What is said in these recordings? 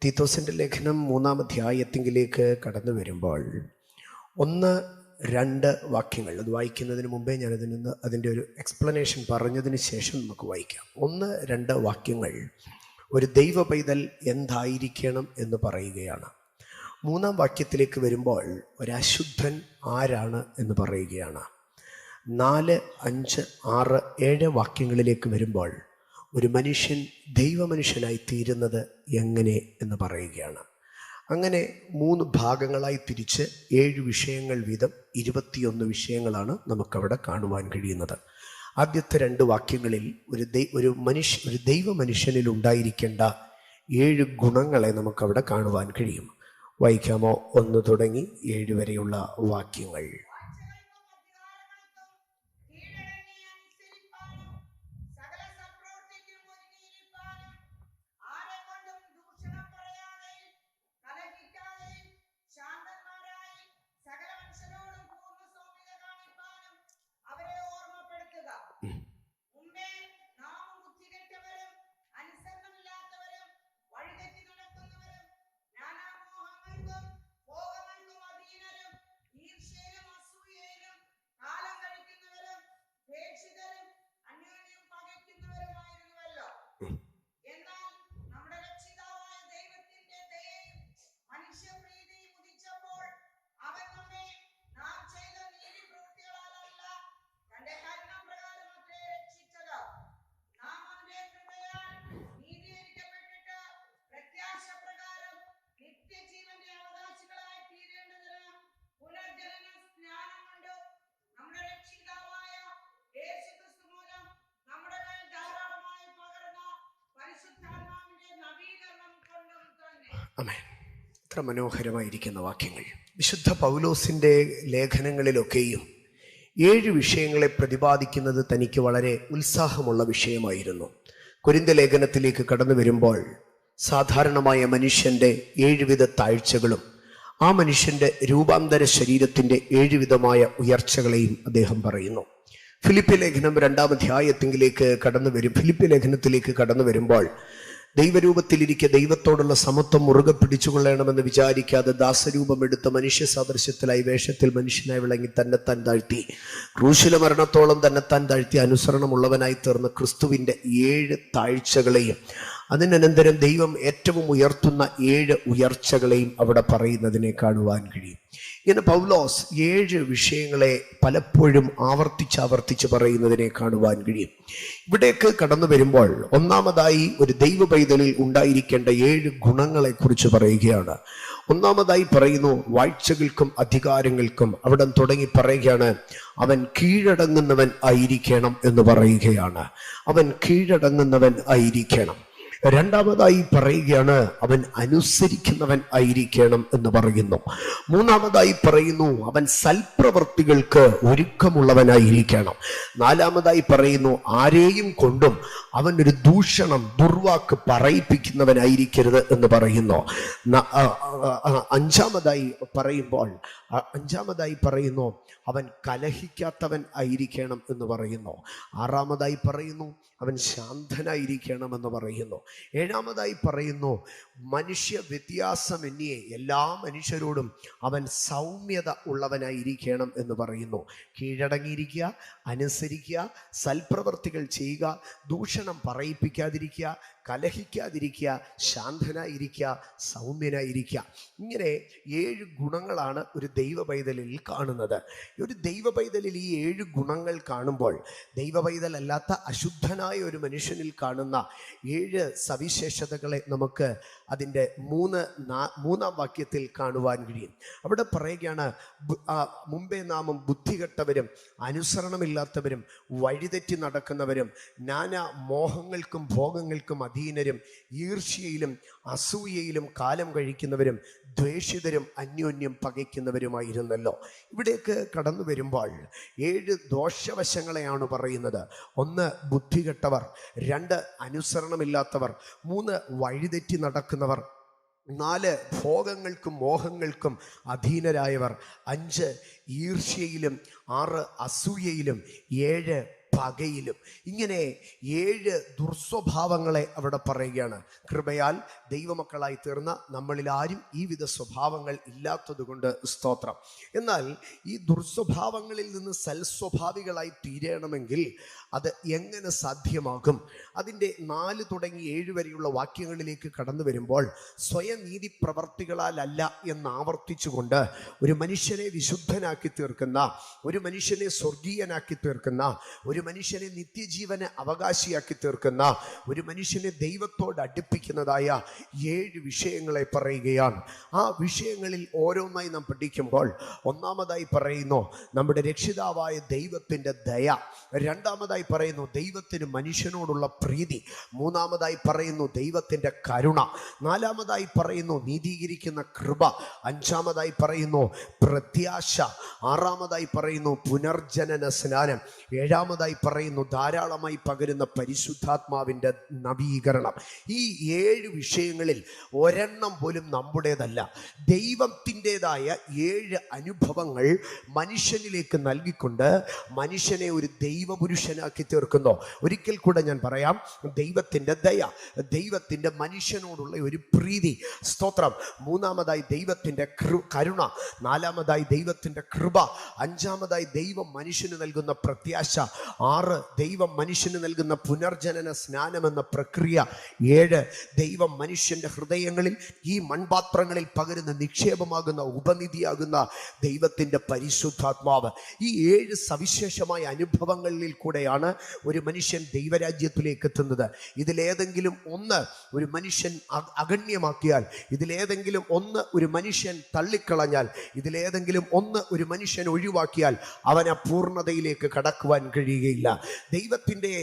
തീത്തോസിൻ്റെ ലേഖനം 3-ാം അധ്യായത്തിലേക്ക് കടന്നു വരുമ്പോൾ 1-2 വാക്യങ്ങൾ അത് വായിക്കുന്നതിന് മുമ്പേ അതിൻ്റെ ഒരു എക്സ്പ്ലനേഷൻ പറഞ്ഞതിന് ശേഷം നമുക്ക് വായിക്കാം. 1-2 വാക്യങ്ങൾ ഒരു ദൈവ പൈതൽ എന്തായിരിക്കണം എന്ന് പറയുകയാണ്. 3-ാം വാക്യത്തിലേക്ക് വരുമ്പോൾ ഒരശുദ്ധൻ ആരാണ് എന്ന് പറയുകയാണ്. 4, 5, 6, 7 വാക്യങ്ങളിലേക്ക് വരുമ്പോൾ ഒരു മനുഷ്യൻ ദൈവമനുഷ്യനായി തീരുന്നത് എങ്ങനെ എന്ന് പറയുകയാണ്. അങ്ങനെ 3 ഭാഗങ്ങളായി തിരിച്ച് 7 വിഷയങ്ങൾ വീതം 21 വിഷയങ്ങളാണ് നമുക്കവിടെ കാണുവാൻ കഴിയുന്നത്. ആദ്യത്തെ 2 വാക്യങ്ങളിൽ ഒരു ദൈവ മനുഷ്യനിൽ ഉണ്ടായിരിക്കേണ്ട 7 ഗുണങ്ങളെ നമുക്കവിടെ കാണുവാൻ കഴിയും. വായിക്കാമോ? 1 തുടങ്ങി 7 വരെയുള്ള വാക്യങ്ങൾ. ആമേൻ. എത്ര മനോഹരമായിരിക്കുന്ന വാക്യങ്ങൾ. വിശുദ്ധ പൗലോസിൻ്റെ ലേഖനങ്ങളിലൊക്കെയും 7 വിഷയങ്ങളെ പ്രതിപാദിക്കുന്നത് തനിക്ക് വളരെ ഉത്സാഹമുള്ള വിഷയമായിരുന്നു. കൊരിന്ത്യ ലേഖനത്തിലേക്ക് കടന്നു വരുമ്പോൾ സാധാരണമായ മനുഷ്യൻ്റെ 7 വിധ താഴ്ചകളും ആ മനുഷ്യൻ്റെ രൂപാന്തര ശരീരത്തിൻ്റെ 7 വിധമായ ഉയർച്ചകളെയും അദ്ദേഹം പറയുന്നു. ഫിലിപ്പി ലേഖനം 2-ാം അധ്യായത്തിലേക്ക് കടന്നു വരുമ്പോൾ ദൈവരൂപത്തിലിരിക്കെ ദൈവത്തോടുള്ള സമത്വം മുറുകെ പിടിച്ചുകൊള്ളണമെന്ന് വിചാരിക്കാതെ ദാസരൂപമെടുത്ത മനുഷ്യ സാദൃശ്യത്തിലായി വേഷത്തിൽ മനുഷ്യനായി വിളങ്ങി തന്നെത്താൻ താഴ്ത്തി, ക്രൂശില മരണത്തോളം തന്നെത്താൻ താഴ്ത്തി അനുസരണമുള്ളവനായി തീർന്ന ക്രിസ്തുവിൻ്റെ 7 താഴ്ചകളെയും അതിനനന്തരം ദൈവം ഏറ്റവും ഉയർത്തുന്ന 7 ഉയർച്ചകളെയും അവിടെ പറയുന്നതിനെ കാണുവാൻ കഴിയും. ഇങ്ങനെ പൗലോസ് 7 വിഷയങ്ങളെ പലപ്പോഴും ആവർത്തിച്ച് പറയുന്നതിനെ കാണുവാൻ കഴിയും. ഇവിടേക്ക് കടന്നു വരുമ്പോൾ ഒന്നാമതായി ഒരു ദൈവ പൈതലിൽ ഉണ്ടായിരിക്കേണ്ട 7 ഗുണങ്ങളെ കുറിച്ച് പറയുകയാണ്. ഒന്നാമതായി പറയുന്നു വാഴ്ചകൾക്കും അധികാരങ്ങൾക്കും. അവിടെ തുടങ്ങി പറയുകയാണ് അവൻ കീഴടങ്ങുന്നവൻ ആയിരിക്കണം എന്ന് പറയുകയാണ്. അവൻ കീഴടങ്ങുന്നവൻ ആയിരിക്കണം. രണ്ടാമതായി പറയുകയാണ് അവൻ അനുസരിക്കുന്നവൻ ആയിരിക്കണം എന്ന് പറയുന്നു. മൂന്നാമതായി പറയുന്നു അവൻ സൽപ്രവൃത്തികൾക്ക് ഒരുക്കമുള്ളവനായിരിക്കണം. നാലാമതായി പറയുന്നു ആരെയും കൊണ്ടും അവൻ ഒരു ദുർവാക്ക് പറയിപ്പിക്കുന്നവനായിരിക്കരുത് എന്ന് പറയുന്നു. അഞ്ചാമതായി പറയുന്നു അവൻ കലഹിക്കാത്തവൻ ആയിരിക്കണം എന്ന് പറയുന്നു. 6ാമതായി പറയുന്നു അവൻ ശാന്തനായിരിക്കണം എന്ന് പറയുന്നു. 7ാമതായി പറയുന്നു മനുഷ്യ വ്യത്യാസമന്യേ എല്ലാ മനുഷ്യരോടും അവൻ സൗമ്യത ഉള്ളവനായിരിക്കണം എന്ന് പറയുന്നു. കീഴടങ്ങിയിരിക്കുക, അനുസരിക്കുക, സൽപ്രവർത്തികൾ ചെയ്യുക, ദൂഷണം പറയിപ്പിക്കാതിരിക്കുക, കലഹിക്കാതിരിക്കുക, ശാന്തനായിരിക്കുക, സൗമ്യനായിരിക്കുക. ഇങ്ങനെ 7 ഗുണങ്ങളാണ് ഒരു ദൈവ പൈതലിൽ കാണുന്നത്. ഒരു ദൈവ പൈതലിൽ ഈ 7 ഗുണങ്ങൾ കാണുമ്പോൾ ദൈവ പൈതൽ അല്ലാത്ത അശുദ്ധനായ ഒരു മനുഷ്യനിൽ കാണുന്ന 7 സവിശേഷതകളെ നമുക്ക് അതിൻ്റെ 3-ാം വാക്യത്തിൽ കാണുവാൻ കഴിയും. അവിടെ പറയുകയാണ് മുമ്പേ നാമം ബുദ്ധികെട്ടവരും അനുസരണമില്ലാത്തവരും വഴിതെറ്റി നടക്കുന്നവരും നാനാ മോഹങ്ങൾക്കും ഭോഗങ്ങൾക്കും അധീനരും ഈർഷ്യയിലും അസൂയയിലും കാലം കഴിക്കുന്നവരും ദ്വേഷിതരും അന്യോന്യം പകയ്ക്കുന്നവരുമായിരുന്നല്ലോ. ഇവിടേക്ക് കടന്നു വരുമ്പോൾ 7 ദോഷവശങ്ങളെയാണ് പറയുന്നത്. 1 ബുദ്ധികെട്ടവർ, 2 അനുസരണമില്ലാത്തവർ, 3 വഴിതെറ്റി നടക്കുന്നവർ, 4 ഭോഗങ്ങൾക്കും മോഹങ്ങൾക്കും അധീനരായവർ, 5 ഈർഷ്യയിലും, 6 അസൂയയിലും, 7 പകയിലും. ഇങ്ങനെ 7 ദുർസ്വഭാവങ്ങളെ അവിടെ പറയുകയാണ്. കൃപയാൽ ദൈവമക്കളായി തീർന്ന നമ്മളിൽ ആരും ഈ വിധ സ്വഭാവങ്ങൾ ഇല്ലാത്തത് കൊണ്ട് സ്തോത്രം. എന്നാൽ ഈ ദുർസ്വഭാവങ്ങളിൽ നിന്ന് സൽസ്വഭാവികളായി തീരണമെങ്കിൽ അത് എങ്ങനെ സാധ്യമാകും? അതിൻ്റെ 4 തുടങ്ങി 7 വരെയുള്ള വാക്യങ്ങളിലേക്ക് കടന്നു വരുമ്പോൾ സ്വയനീതി പ്രവർത്തികളാലല്ല എന്ന് ആവർത്തിച്ചുകൊണ്ട് ഒരു മനുഷ്യനെ വിശുദ്ധനാക്കി തീർക്കുന്ന, ഒരു മനുഷ്യനെ സ്വർഗീയനാക്കി തീർക്കുന്ന, ഒരു മനുഷ്യനെ നിത്യജീവന് അവകാശിയാക്കി തീർക്കുന്ന, ഒരു മനുഷ്യനെ ദൈവത്തോട് അടുപ്പിക്കുന്നതായ 7 വിഷയങ്ങളെ പറയുകയാണ്. ആ വിഷയങ്ങളിൽ ഓരോന്നായി നാം പഠിക്കുമ്പോൾ ഒന്നാമതായി പറയുന്നു നമ്മുടെ രക്ഷിതാവായ ദൈവത്തിൻ്റെ ദയ. രണ്ടാമതായി പറയുന്നു ദൈവത്തിന് മനുഷ്യനോടുള്ള പ്രീതി. മൂന്നാമതായി പറയുന്നു ദൈവത്തിൻ്റെ കരുണ. നാലാമതായി പറയുന്നു നീതീകരിക്കുന്ന കൃപ. അഞ്ചാമതായി പറയുന്നു പ്രത്യാശ. ആറാമതായി പറയുന്നു പുനർജനന സ്നാനം. ഏഴാമതായി പറയുന്നു ധാരാളമായി പകരുന്ന പരിശുദ്ധാത്മാവിൻ്റെ നവീകരണം. ഈ 7 വിഷയങ്ങളിൽ ഒരെണ്ണം പോലും നമ്മുടേതല്ല. ദൈവത്തിൻ്റെതായ 7 അനുഭവങ്ങൾ മനുഷ്യനിലേക്ക് നൽകിക്കൊണ്ട് മനുഷ്യനെ ഒരു ദൈവപുരുഷനാക്കി തീർക്കുന്നു. ഒരിക്കൽ കൂടെ ഞാൻ പറയാം, ദൈവത്തിൻ്റെ ദയ, ദൈവത്തിൻ്റെ മനുഷ്യനോടുള്ള ഒരു പ്രീതി, സ്തോത്രം. മൂന്നാമതായി ദൈവത്തിൻ്റെ കരുണ. നാലാമതായി ദൈവത്തിൻ്റെ കൃപ. അഞ്ചാമതായി ദൈവം മനുഷ്യന് നൽകുന്ന പ്രത്യാശ. 6 ദൈവം മനുഷ്യന് നൽകുന്ന പുനർജനന സ്നാനമെന്ന പ്രക്രിയ. 7 ദൈവം മനുഷ്യൻ്റെ ഹൃദയങ്ങളിൽ ഈ മൺപാത്രങ്ങളിൽ പകരുന്ന നിക്ഷേപമാകുന്ന ഉപനിധിയാകുന്ന ദൈവത്തിൻ്റെ പരിശുദ്ധാത്മാവ്. ഈ 7 സവിശേഷമായ അനുഭവങ്ങളിൽ കൂടെയാണ് ഒരു മനുഷ്യൻ ദൈവരാജ്യത്തിലേക്ക് എത്തുന്നത്. ഇതിലേതെങ്കിലും ഒന്ന് ഒരു മനുഷ്യൻ അഗണ്യമാക്കിയാൽ, ഇതിലേതെങ്കിലും ഒന്ന് ഒരു മനുഷ്യൻ തള്ളിക്കളഞ്ഞാൽ, ഇതിലേതെങ്കിലും ഒന്ന് ഒരു മനുഷ്യൻ ഒഴിവാക്കിയാൽ അവന് പൂർണ്ണതയിലേക്ക് കടക്കുവാൻ കഴിയുകയില്ല. ദൈവത്തിൻ്റെ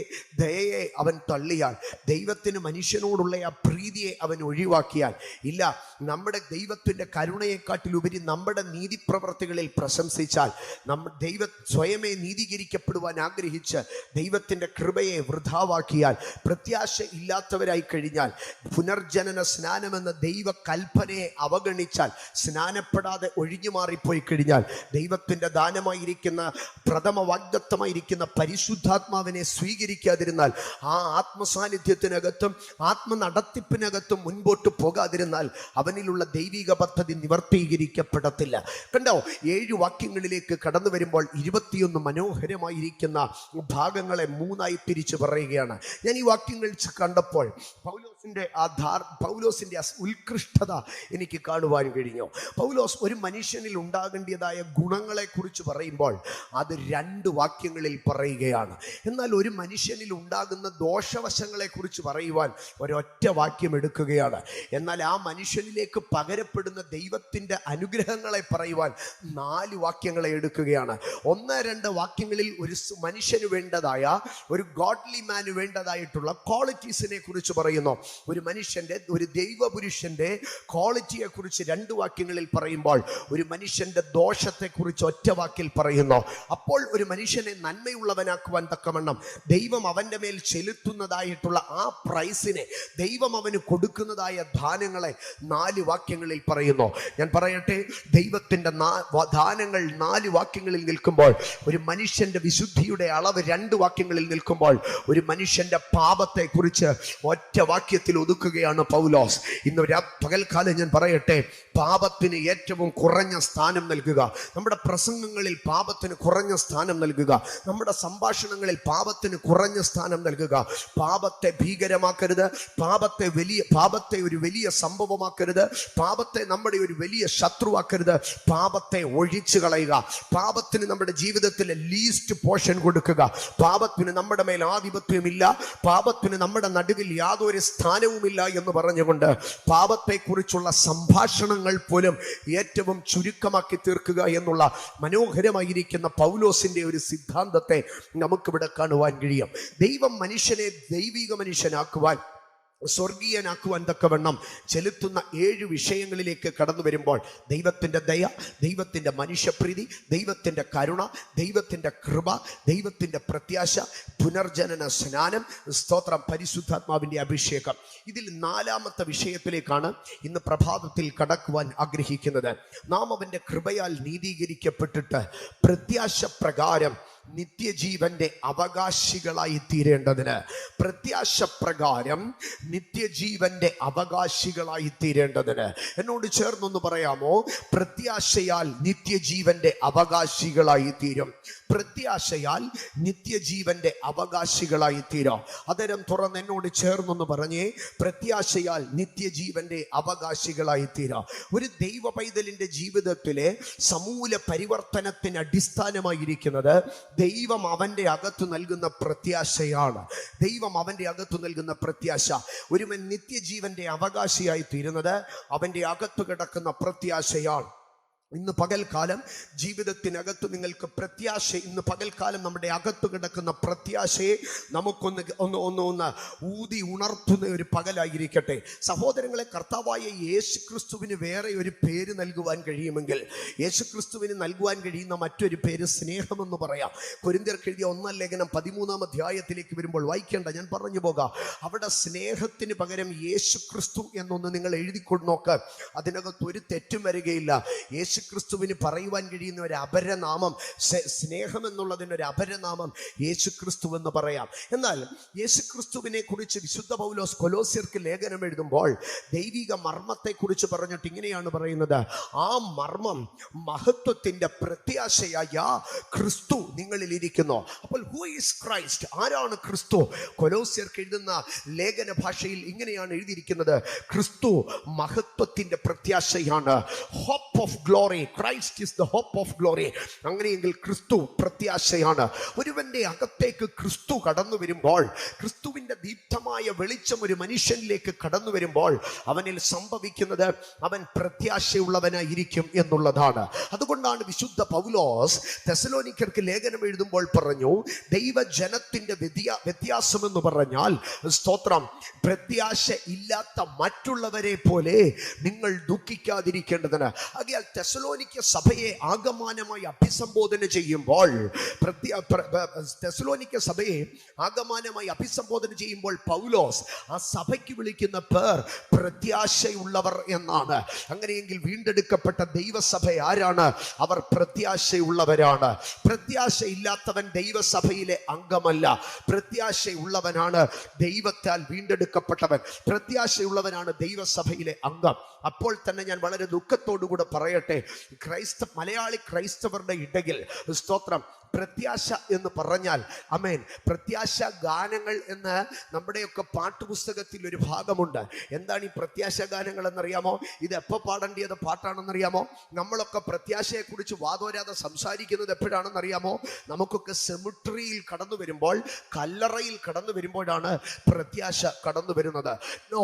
ദയയെ അവൻ തള്ളിയാൽ, ദൈവത്തിന് മനുഷ്യനോടുള്ള ആ പ്രീതിയെ അവൻ ഒഴിവാക്കിയാൽ, ഇല്ല നമ്മുടെ ദൈവത്തിൻ്റെ കരുണയെക്കാട്ടിലുപരി നമ്മുടെ നീതിപ്രവർത്തികളിൽ പ്രശംസിച്ചാൽ, ദൈവം സ്വയമേ നീതീകരിക്കപ്പെടുവാൻ ആഗ്രഹിച്ച് ദൈവത്തിൻ്റെ കൃപയെ വൃഥാവാക്കിയാൽ, പ്രത്യാശ ഇല്ലാത്തവരായി കഴിഞ്ഞാൽ, പുനർജനന സ്നാനമെന്ന ദൈവ കൽപ്പനയെ അവഗണിച്ചാൽ, സ്നാനപ്പെടാതെ ഒഴിഞ്ഞു മാറിപ്പോയി കഴിഞ്ഞാൽ, ദൈവത്തിൻ്റെ ദാനമായിരിക്കുന്ന പ്രഥമ വാഗ്ദത്തമായിരിക്കുന്ന പരിശുദ്ധാത്മാവിനെ സ്വീകരിക്കാതിരുന്നാൽ, ആ ആത്മസാന്നിധ്യത്തിനകത്തും ആത്മനടത്തിപ്പിനകത്തും മുൻപോട്ട് പോകാതിരുന്നാൽ അവനിലുള്ള ദൈവിക പദ്ധതി നിവർത്തീകരിക്കപ്പെടത്തില്ല. കണ്ടോ, 7 വാക്യങ്ങളിലേക്ക് കടന്നു വരുമ്പോൾ 21 മനോഹരമായിരിക്കുന്ന ഭാഗങ്ങളെ 3ആയി തിരിച്ചു പറയുകയാണ്. ഞാൻ ഈ വാക്യങ്ങൾ കണ്ടപ്പോൾ പൗലോസിൻ്റെ ആ ഉത്കൃഷ്ടത എനിക്ക് കാണുവാൻ കഴിഞ്ഞു. പൗലോസ് ഒരു മനുഷ്യനിൽ ഉണ്ടാകേണ്ടതായ ഗുണങ്ങളെ കുറിച്ച് പറയുമ്പോൾ അത് 2 വാക്യങ്ങളിൽ പറയുകയാണ്. എന്നാൽ ഒരു മനുഷ്യനിൽ ഉണ്ടാകുന്ന ദോഷവശങ്ങളെ കുറിച്ച് പറയുവാൻ ഒരൊറ്റ വാക്യം എടുക്കുകയാണ്. എന്നാൽ ആ മനുഷ്യനിലേക്ക് പകരപ്പെടുന്ന ദൈവത്തിൻ്റെ അനുഗ്രഹങ്ങളെ പറയുവാൻ 4 വാക്യങ്ങളെ എടുക്കുകയാണ്. 1-2 വാക്യങ്ങളിൽ ഒരു മനുഷ്യന് വേണ്ടതായ, ഒരു ഗോഡ്ലി മാന് വേണ്ടതായിട്ടുള്ള ക്വാളിറ്റീസിനെ കുറിച്ച് പറയുന്നു. ഒരു മനുഷ്യൻ്റെ, ഒരു ദൈവപുരുഷൻ്റെ ക്വാളിറ്റിയെ കുറിച്ച് 2 വാക്യങ്ങളിൽ പറയുമ്പോൾ ഒരു മനുഷ്യൻ്റെ ദോഷത്തെക്കുറിച്ച് ഒറ്റ വാക്കിൽ പറയുന്നു. അപ്പോൾ ഒരു മനുഷ്യനെ നന്മയുള്ളവനാക്കുവാൻ തക്കവണ്ണം ദൈവം അവൻ്റെ മേൽ ചെലുത്തുന്നതായിട്ടുള്ള ആ പ്രൈസിനെ, ദൈവം അവന് കൊടുക്കുന്നതായ ദാനങ്ങളെ 4 വാക്യങ്ങളിൽ പറയുന്നു. ഞാൻ പറയട്ടെ, ദൈവത്തിൻ്റെ ദാനങ്ങൾ 4 വാക്യങ്ങളിൽ നിൽക്കുമ്പോൾ, ഒരു മനുഷ്യൻ്റെ വിശുദ്ധിയുടെ അളവ് 2 വാക്യങ്ങളിൽ നിൽക്കുമ്പോൾ, ഒരു മനുഷ്യൻ്റെ പാപത്തെക്കുറിച്ച് ഒറ്റ വാക്യത്തിൽ ഒതുക്കുകയാണ് പൗലോസ്. ഇന്ന് പകൽക്കാലം ഞാൻ പറയട്ടെ, പാപത്തിന് ഏറ്റവും കുറഞ്ഞ സ്ഥാനം നൽകുക. നമ്മുടെ പ്രസംഗങ്ങളിൽ പാപത്തിന് കുറഞ്ഞ സ്ഥാനം നൽകുക. നമ്മുടെ സംഭാഷണങ്ങളിൽ പാപത്തിന് കുറഞ്ഞ സ്ഥാനം നൽകുക. പാപത്തെ ഭീകരമാക്കരുത്. പാപത്തെ ഒരു വലിയ സംഭവമാക്കരുത്. പാപത്തെ നമ്മുടെ ഒരു വലിയ ശത്രുവാക്കരുത്. പാപത്തെ ഒഴിച്ചു കളയുക. പാപത്തിന് നമ്മുടെ ജീവിതത്തിലെ ലീസ്റ്റ് പോർഷൻ കൊടുക്കുക. പാപത്തിന് നമ്മുടെ മേൽ ആധിപത്യമില്ല, പാപത്തിന് നമ്മുടെ നടുവിൽ യാതൊരു സ്ഥാനവുമില്ല എന്ന് പറഞ്ഞുകൊണ്ട് പാപത്തെക്കുറിച്ചുള്ള സംഭാഷണങ്ങൾ പോലും ഏറ്റവും ചുരുക്കമാക്കി തീർക്കുക എന്നുള്ള മനോഹരമായിരിക്കുന്ന പൗലോസിന്റെ ഒരു സിദ്ധാന്തത്തെ നമുക്കിവിടെ കാണുവാൻ കഴിയും. ദൈവം മനുഷ്യനെ ദൈവിക മനുഷ്യനാക്കുവാൻ, സ്വർഗീയനാക്കുവാൻ തക്കവണ്ണം ചെലുത്തുന്ന 7 വിഷയങ്ങളിലേക്ക് കടന്നു വരുമ്പോൾ ദൈവത്തിൻ്റെ ദയ, ദൈവത്തിൻ്റെ മനുഷ്യപ്രീതി, ദൈവത്തിൻ്റെ കരുണ, ദൈവത്തിൻ്റെ കൃപ, ദൈവത്തിൻ്റെ പ്രത്യാശ, പുനർജനന സ്നാനം, സ്തോത്രം, പരിശുദ്ധാത്മാവിൻ്റെ അഭിഷേകം. ഇതിൽ 4ാമത്തെ വിഷയത്തിലേക്കാണ് ഇന്ന് പ്രഭാതത്തിൽ കടക്കുവാൻ ആഗ്രഹിക്കുന്നത്. നാം അവൻ്റെ കൃപയാൽ നീതീകരിക്കപ്പെട്ടിട്ട് പ്രത്യാശ പ്രകാരം നിത്യജീവന്റെ അവകാശികളായി തീരേണ്ടതിന്, പ്രത്യാശ പ്രകാരം നിത്യജീവന്റെ അവകാശികളായി തീരേണ്ടതിന്. എന്നോട് ചേർന്നൊന്ന് പറയാമോ? പ്രത്യാശയാൽ നിത്യജീവന്റെ അവകാശികളായി തീരും. പ്രത്യാശയാൽ നിത്യജീവന്റെ അവകാശികളായി തീരാം. അതരം തുറന്ന് എന്നോട് ചേർന്നൊന്ന് പറഞ്ഞേ, പ്രത്യാശയാൽ നിത്യജീവന്റെ അവകാശികളായി തീരാം. ഒരു ദൈവ പൈതലിന്റെ ജീവിതത്തിലെ സമൂല പരിവർത്തനത്തിന് അടിസ്ഥാനമായിരിക്കുന്നത് ദൈവം അവന്റെ അകത്ത് നൽകുന്ന പ്രത്യാശയാണ്. ദൈവം അവന്റെ അകത്ത് നൽകുന്ന പ്രത്യാശ. ഒരുവൻ നിത്യജീവന്റെ അവകാശിയായി തീരുന്നത് അവന്റെ അകത്ത് കിടക്കുന്ന പ്രത്യാശയാണ്. ഇന്ന് പകൽക്കാലം ജീവിതത്തിനകത്ത് നിങ്ങൾക്ക് പ്രത്യാശ, ഇന്ന് പകൽക്കാലം നമ്മുടെ അകത്ത് കിടക്കുന്ന പ്രത്യാശയെ നമുക്കൊന്ന് ഊതി ഉണർത്തുന്ന ഒരു പകലായിരിക്കട്ടെ. സഹോദരങ്ങളെ, കർത്താവായ യേശുക്രിസ്തുവിന് വേറെ ഒരു പേര് നൽകുവാൻ കഴിയുമെങ്കിൽ യേശുക്രിസ്തുവിന് നൽകുവാൻ കഴിയുന്ന മറ്റൊരു പേര് സ്നേഹമെന്ന് പറയാം. കൊരിന്ത്യർക്ക് എഴുതിയ 1 ലേഖനം 13-ാം അധ്യായത്തിലേക്ക് വരുമ്പോൾ വായിക്കേണ്ട, ഞാൻ പറഞ്ഞു പോകാം. അവിടെ സ്നേഹത്തിന് പകരം യേശുക്രിസ്തു എന്നൊന്ന് നിങ്ങൾ എഴുതിക്കൊണ്ട് നോക്ക്. അതിനകത്ത് ഒരു തെറ്റും വരികയില്ല. യേശുക്രിസ്തുവിന് പറയുവാൻ കഴിയുന്ന ഒരു അപരനാമം, സ്നേഹം എന്നുള്ളതിനൊരു അപരനാമം യേശുക്രിസ്തു എന്ന് പറയാം. എന്നാൽ യേശുക്രിസ്തുവിനെ കുറിച്ച് വിശുദ്ധ പൗലോസ് കൊലോസ്യർക്ക് ലേഖനം എഴുതുമ്പോൾ ദൈവിക മർമ്മത്തെ കുറിച്ച് പറഞ്ഞിട്ട് ഇങ്ങനെയാണ് പറയുന്നത്: ആ മർമ്മം മഹത്വത്തിന്റെ പ്രത്യാശയായ ക്രിസ്തു നിങ്ങളിൽ ഇരിക്കുന്നു. അപ്പോൾ ഹൂ ഈസ് ക്രൈസ്റ്റ്? ആരാണ് ക്രിസ്തു? കൊലോസ്യർക്ക് എഴുതുന്ന ലേഖന ഭാഷയിൽ ഇങ്ങനെയാണ് എഴുതിയിരിക്കുന്നത്: ക്രിസ്തു മഹത്വത്തിന്റെ പ്രത്യാശയാണ്. Hope of glory. Christ is the hope of glory. അങ്ങനെയെങ്കിൽ ക്രിസ്തു പ്രത്യാശയാണ്. ഒരുവന്റെ അകത്തേക്ക് ക്രിസ്തു കടന്നു വരുമ്പോൾ, ക്രിസ്തുവിന്റെ ദീപ്തമായ വെളിച്ചം ഒരു മനുഷ്യനിലേക്ക് കടന്നു വരുമ്പോൾ അവനിൽ സംഭവിക്കുന്നത് അവൻ പ്രത്യാശയുള്ളവനായിരിക്കും എന്നുള്ളതാണ്. അതുകൊണ്ടാണ് വിശുദ്ധ പൗലോസ് തെസ്സലോനിക്കർക്ക് ലേഖനം എഴുതുമ്പോൾ പറഞ്ഞു, ദൈവജനത്തിന്റെ വ്യത്യാസം എന്ന് പറഞ്ഞാൽ, സ്തോത്രം, പ്രത്യാശ ഇല്ലാത്ത മറ്റുള്ളവരെ പോലെ നിങ്ങൾ ദുഃഖിക്കാതിരിക്കേണ്ടതിന്. ആകയാൽ തെസ്സലോനിക്ക സഭയെ ആഗമാനമായി അഭിസംബോധന ചെയ്യുമ്പോൾ, പൗലോസ് ആ സഭയ്ക്ക് വിളിക്കുന്ന പേർ പ്രത്യാശയുള്ളവർ എന്നാണ്. അങ്ങനെയെങ്കിൽ വീണ്ടെടുക്കപ്പെട്ട ദൈവസഭ ആരാണ്? അവർ പ്രത്യാശയുള്ളവരാണ്. പ്രത്യാശയില്ലാത്തവൻ ദൈവസഭയിലെ അംഗമല്ല. പ്രത്യാശയുള്ളവനാണ് ദൈവത്താൽ വീണ്ടെടുക്കപ്പെട്ടവൻ. പ്രത്യാശയുള്ളവനാണ് ദൈവസഭയിലെ അംഗം. അപ്പോൾ തന്നെ ഞാൻ വളരെ ദുഃഖത്തോടുകൂടെ പറയട്ടെ, മലയാളി ക്രൈസ്തവരുടെ ഇടയിൽ, സ്തോത്രം, പ്രത്യാശ എന്ന് പറഞ്ഞാൽ, അമേൻ, പ്രത്യാശ ഗാനങ്ങൾ എന്ന് നമ്മുടെയൊക്കെ പാട്ടുപുസ്തകത്തിൽ ഒരു ഭാഗമുണ്ട്. എന്താണ് ഈ പ്രത്യാശ ഗാനങ്ങൾ എന്നറിയാമോ? ഇത് എപ്പോൾ പാടേണ്ടിയത് പാട്ടാണെന്നറിയാമോ? നമ്മളൊക്കെ പ്രത്യാശയെക്കുറിച്ച് വാദോരാതെ സംസാരിക്കുന്നത് എപ്പോഴാണെന്നറിയാമോ? നമുക്കൊക്കെ സെമിട്രിയിൽ കടന്നു വരുമ്പോൾ, കല്ലറയിൽ കടന്നു വരുമ്പോഴാണ് പ്രത്യാശ കടന്നു വരുന്നത്. നോ,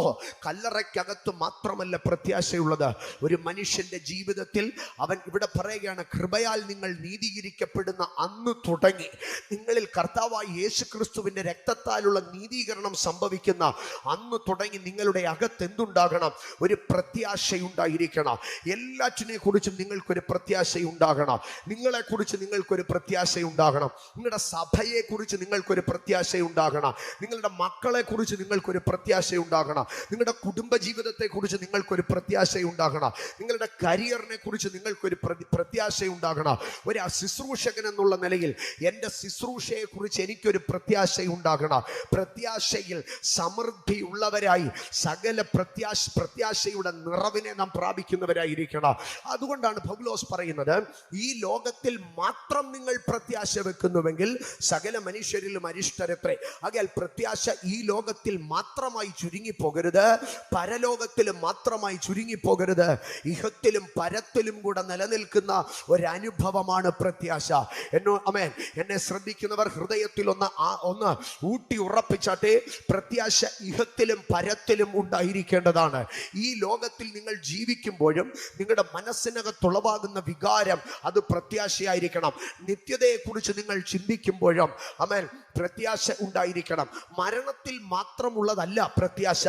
കല്ലറയ്ക്കകത്ത് മാത്രമല്ല പ്രത്യാശയുള്ളത്. ഒരു മനുഷ്യന്റെ ജീവിതത്തിൽ അവൻ, ഇവിടെ പറയുകയാണ്, കൃപയാൽ നിങ്ങൾ നീതീകരിക്കപ്പെടുന്ന അന്ന് തുടങ്ങി നിങ്ങളിൽ കർത്താവായ യേശുക്രിസ്തുവിന്റെ രക്തത്താലുള്ള നീതീകരണം സംഭവിക്കുന്ന അന്ന് തുടങ്ങി നിങ്ങളുടെ അകത്ത് എന്തുണ്ടാകണം? ഒരു പ്രത്യാശയുണ്ടായിരിക്കണം. എല്ലാറ്റിനെ കുറിച്ചും നിങ്ങൾക്കൊരു പ്രത്യാശയുണ്ടാകണം. നിങ്ങളെക്കുറിച്ച് നിങ്ങൾക്കൊരു പ്രത്യാശയുണ്ടാകണം. നിങ്ങളുടെ സഭയെക്കുറിച്ച് നിങ്ങൾക്കൊരു പ്രത്യാശയുണ്ടാകണം. നിങ്ങളുടെ മക്കളെ കുറിച്ച് നിങ്ങൾക്കൊരു പ്രത്യാശയുണ്ടാകണം. നിങ്ങളുടെ കുടുംബജീവിതത്തെക്കുറിച്ച് നിങ്ങൾക്കൊരു പ്രത്യാശയുണ്ടാകണം. നിങ്ങളുടെ കരിയറിനെ കുറിച്ച് നിങ്ങൾക്കൊരു പ്രത്യാശയുണ്ടാകണം. ഒരു ശുശ്രൂഷകൻ എന്നുള്ള നിലയിൽ എൻ്റെ ശുശ്രൂഷയെ കുറിച്ച് എനിക്കൊരു പ്രത്യാശയുണ്ടാകണം. പ്രത്യാശയിൽ സമൃദ്ധിയുള്ളവരായി സകല പ്രത്യാശയുടെ നിറവിനെ നാം പ്രാപിക്കുന്നവരായിരിക്കണം. അതുകൊണ്ടാണ് പൗലോസ് പറയുന്നത്, ഈ ലോകത്തിൽ മാത്രം നിങ്ങൾ പ്രത്യാശ വെക്കുന്നുവെങ്കിൽ സകല മനുഷ്യരിലും അരിഷ്ടരത്രേ. ആകയാൽ പ്രത്യാശ ഈ ലോകത്തിൽ മാത്രമായി ചുരുങ്ങിപ്പോകരുത്, പരലോകത്തിലും മാത്രമായി ചുരുങ്ങിപ്പോകരുത്. ഇഹത്തിലും പരത്തിലും കൂടെ നിലനിൽക്കുന്ന ഒരനുഭവമാണ് പ്രത്യാശ. അമേൻ. എന്നെ ശ്രദ്ധിക്കുന്നവർ ഹൃദയത്തിൽ ഒന്ന് ഊട്ടി ഉറപ്പിച്ചാട്ടെ, പ്രത്യാശ ഇഹത്തിലും പരത്തിലും ഉണ്ടായിരിക്കേണ്ടതാണ്. ഈ ലോകത്തിൽ നിങ്ങൾ ജീവിക്കുമ്പോഴും നിങ്ങളുടെ മനസ്സിനകത്തുളവാകുന്ന വികാരം അത് പ്രത്യാശയായിരിക്കണം. നിത്യതയെക്കുറിച്ച് നിങ്ങൾ ചിന്തിക്കുമ്പോഴും അമേൻ പ്രത്യാശ ഉണ്ടായിരിക്കണം. മരണത്തിൽ മാത്രമുള്ളതല്ല പ്രത്യാശ.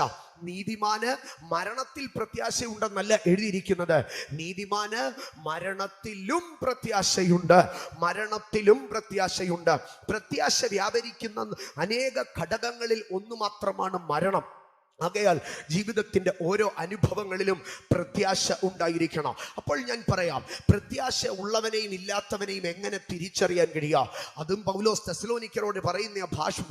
നീതിമാന് മരണത്തിൽ പ്രത്യാശ ഉണ്ടെന്നല്ല എഴുതിയിരിക്കുന്നത്. നീതിമാന് മരണത്തിലും പ്രത്യാശയുണ്ട്. മരണത്തിലും പ്രത്യാശയുണ്ട്. പ്രത്യാശ വ്യാപരിക്കുന്ന അനേക ഘടകങ്ങളിൽ ഒന്ന് മാത്രമാണ് മരണം. ആകയാൽ ജീവിതത്തിൻ്റെ ഓരോ അനുഭവങ്ങളിലും പ്രത്യാശ ഉണ്ടായിരിക്കണം. അപ്പോൾ ഞാൻ പറയാം, പ്രത്യാശ ഉള്ളവനെയും ഇല്ലാത്തവനെയും എങ്ങനെ തിരിച്ചറിയാൻ കഴിയുക? അതും പൗലോസ് തെസ്സലോനിക്കരോട് പറയുന്ന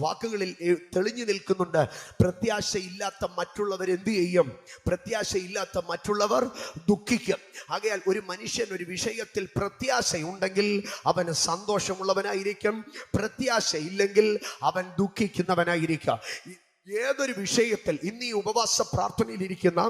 വാക്കുകളിൽ തെളിഞ്ഞു നിൽക്കുന്നുണ്ട്. പ്രത്യാശയില്ലാത്ത മറ്റുള്ളവർ എന്ത് ചെയ്യും? പ്രത്യാശയില്ലാത്ത മറ്റുള്ളവർ ദുഃഖിക്കും. ആകയാൽ ഒരു മനുഷ്യൻ ഒരു വിഷയത്തിൽ പ്രത്യാശയുണ്ടെങ്കിൽ അവന് സന്തോഷമുള്ളവനായിരിക്കും, പ്രത്യാശയില്ലെങ്കിൽ അവൻ ദുഃഖിക്കുന്നവനായിരിക്കും. ഏതൊരു വിഷയത്തിൽ ഇന്ന് ഈ ഉപവാസ പ്രാർത്ഥനയിലിരിക്കുന്ന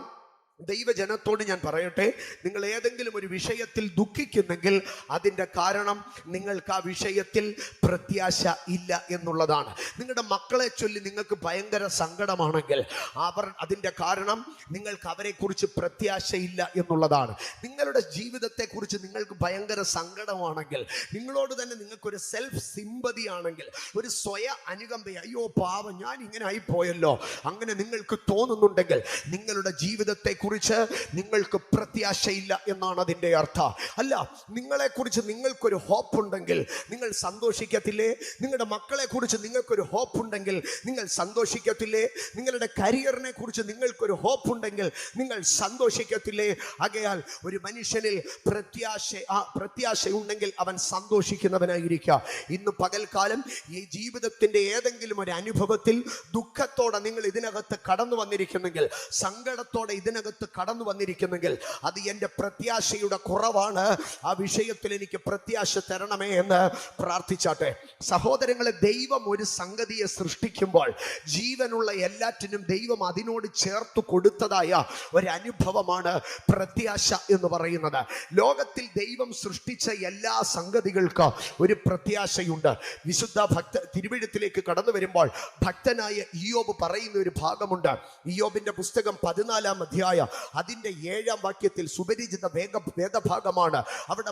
ദൈവജനത്തോട് ഞാൻ പറയട്ടെ, നിങ്ങൾ ഏതെങ്കിലും ഒരു വിഷയത്തിൽ ദുഃഖിക്കുന്നെങ്കിൽ അതിൻ്റെ കാരണം നിങ്ങൾക്ക് ആ വിഷയത്തിൽ പ്രത്യാശ ഇല്ല എന്നുള്ളതാണ്. നിങ്ങളുടെ മക്കളെ ചൊല്ലി നിങ്ങൾക്ക് ഭയങ്കര സങ്കടമാണെങ്കിൽ അതിൻ്റെ കാരണം നിങ്ങൾക്ക് അവരെക്കുറിച്ച് പ്രത്യാശയില്ല എന്നുള്ളതാണ്. നിങ്ങളുടെ ജീവിതത്തെക്കുറിച്ച് നിങ്ങൾക്ക് ഭയങ്കര സങ്കടമാണെങ്കിൽ, നിങ്ങളോട് തന്നെ നിങ്ങൾക്കൊരു സെൽഫ് സിമ്പതി ആണെങ്കിൽ, ഒരു സ്വയ അനുകമ്പ, അയ്യോ പാവം ഞാൻ ഇങ്ങനെ ആയിപ്പോയല്ലോ, അങ്ങനെ നിങ്ങൾക്ക് തോന്നുന്നുണ്ടെങ്കിൽ നിങ്ങളുടെ ജീവിതത്തെ കുറിച്ച് നിങ്ങൾക്ക് പ്രത്യാശയില്ല എന്നാണ് അതിൻ്റെ അർത്ഥം. അല്ല, നിങ്ങളെക്കുറിച്ച് നിങ്ങൾക്കൊരു ഹോപ്പ് ഉണ്ടെങ്കിൽ നിങ്ങൾ സന്തോഷിക്കത്തില്ലേ? നിങ്ങളുടെ മക്കളെ കുറിച്ച് നിങ്ങൾക്കൊരു ഹോപ്പ് ഉണ്ടെങ്കിൽ നിങ്ങൾ സന്തോഷിക്കത്തില്ലേ? നിങ്ങളുടെ കരിയറിനെ കുറിച്ച് നിങ്ങൾക്കൊരു ഹോപ്പ് ഉണ്ടെങ്കിൽ നിങ്ങൾ സന്തോഷിക്കത്തില്ലേ? ആകയാൽ ഒരു മനുഷ്യനിൽ പ്രത്യാശയുണ്ടെങ്കിൽ അവൻ സന്തോഷിക്കുന്നവനായിരിക്കുക. ഇന്ന് പകൽക്കാലം ഈ ജീവിതത്തിൻ്റെ ഏതെങ്കിലും ഒരു അനുഭവത്തിൽ ദുഃഖത്തോടെ നിങ്ങൾ ഇതിനകത്ത് കടന്നു വന്നിരിക്കുന്നെങ്കിൽ, സങ്കടത്തോടെ ഇതിനകത്ത് കടന്നു വന്നിരിക്കുന്നെങ്കിൽ, അത് എൻ്റെ പ്രത്യാശയുടെ കുറവാണ്. ആ വിഷയത്തിൽ എനിക്ക് പ്രത്യാശ തരണമേ എന്ന് പ്രാർത്ഥിച്ചാട്ടെ. സഹോദരങ്ങളെ, ദൈവം ഒരു സംഗതിയെ സൃഷ്ടിക്കുമ്പോൾ ജീവനുള്ള എല്ലാറ്റിനും ദൈവം അതിനോട് ചേർത്ത് കൊടുത്തതായ ഒരു അനുഭവമാണ് പ്രത്യാശ എന്ന് പറയുന്നത്. ലോകത്തിൽ ദൈവം സൃഷ്ടിച്ച എല്ലാ സംഗതികൾക്കും ഒരു പ്രത്യാശയുണ്ട്. വിശുദ്ധ തിരുവെഴുത്തിലേക്ക് കടന്നു വരുമ്പോൾ ഭക്തനായ ഇയ്യോബ് പറയുന്ന ഒരു ഭാഗമുണ്ട്. ഇയ്യോബിന്റെ പുസ്തകം 14-ാം അധ്യായം അതിൻ്റെ 7-ാം വാക്യത്തിൽ സുപരിചിത വേദഭാഗമാണ്. അവിടെ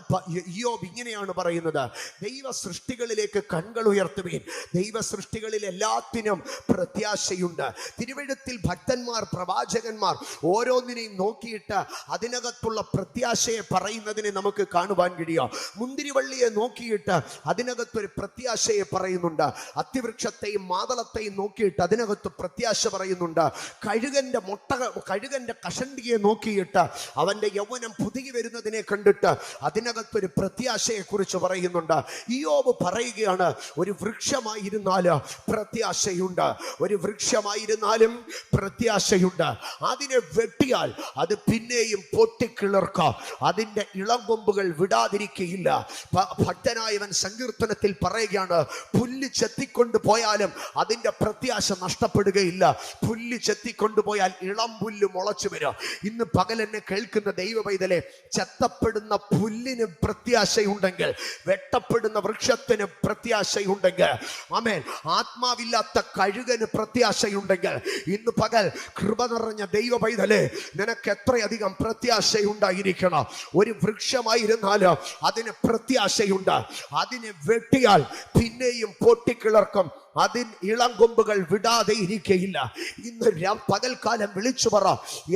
ഇയ്യോബ് ഇങ്ങനെയാണ് പറയുന്നത്: ദൈവ സൃഷ്ടികളിലേക്ക് കണ്ണുകൾ ഉയർത്തുവീൻ, ദൈവ സൃഷ്ടികളിൽ എല്ലാത്തിനും പ്രത്യാശയുണ്ട്. തിരുവെഴുത്തിൽ ഭക്തന്മാർ, പ്രവാചകന്മാർ ഓരോന്നിനെയും നോക്കിയിട്ട് അതിനകത്തുള്ള പ്രത്യാശയെ പറയുന്നതിനെ നമുക്ക് കാണുവാൻ കഴിയും. മുന്തിരിവള്ളിയെ നോക്കിയിട്ട് അതിനകത്തൊരു പ്രത്യാശയെ പറയുന്നുണ്ട്. അത്തിവൃക്ഷത്തെയും മാതളത്തെയും നോക്കിയിട്ട് അതിനകത്ത് പ്രത്യാശ പറയുന്നുണ്ട്. കഴുകന്റെ കഷണ്ടിയെ നോക്കിയിട്ട് അവന്റെ യൗവനം പുതുകി വരുന്നതിനെ കണ്ടിട്ട് അതിനകത്തൊരു പ്രത്യാശയെ കുറിച്ച് പറയുന്നുണ്ട്. ഇയ്യോബ് പറയുകയാണ്, ഒരു വൃക്ഷമായിരുന്നാലും പ്രത്യാശയുണ്ട്, ഒരു വൃക്ഷമായിരുന്നാലും പ്രത്യാശയുണ്ട്. അതിനെ വെട്ടിയാൽ അത് പിന്നെയും പൊട്ടിക്കിളർക്കാം, അതിൻ്റെ ഇളംകൊമ്പുകൾ വിടാതിരിക്കുകയില്ല. ഭക്തനായവൻ സങ്കീർത്തനത്തിൽ പറയുകയാണ്, പുല്ല് ചെത്തിക്കൊണ്ടു പോയാലും അതിൻ്റെ പ്രത്യാശ നഷ്ടപ്പെടുകയില്ല. പുല്ല് ചെത്തിക്കൊണ്ടുപോയാൽ ഇളം പുല്ല് മുളച്ചു വരും. ഇന്ന് പകൽ എന്നെ കേൾക്കുന്ന ദൈവ പൈതലെ, ചെത്തപ്പെടുന്ന പുല്ലിന് പ്രത്യാശയുണ്ടെങ്കിൽ, വെട്ടപ്പെടുന്ന വൃക്ഷത്തിന് പ്രത്യാശയുണ്ടെങ്കിൽ, ആമേൻ, ആത്മാവില്ലാത്ത കഴുകന് പ്രത്യാശയുണ്ടെങ്കിൽ, ഇന്ന് പകൽ കൃപ നിറഞ്ഞ ദൈവ പൈതലെ, നിനക്ക് എത്രയധികം പ്രത്യാശയുണ്ടായിരിക്കണം. ഒരു വൃക്ഷമായിരുന്നാലും അതിന് പ്രത്യാശയുണ്ട്. അതിനെ വെട്ടിയാൽ പിന്നെയും പൊട്ടിക്കിളർക്കും, അതിൻ ഇളംകൊമ്പുകൾ വിടാതെ ഇരിക്കയില്ല. ഇന്ന് പകൽക്കാലം വിളിച്ചു പറ,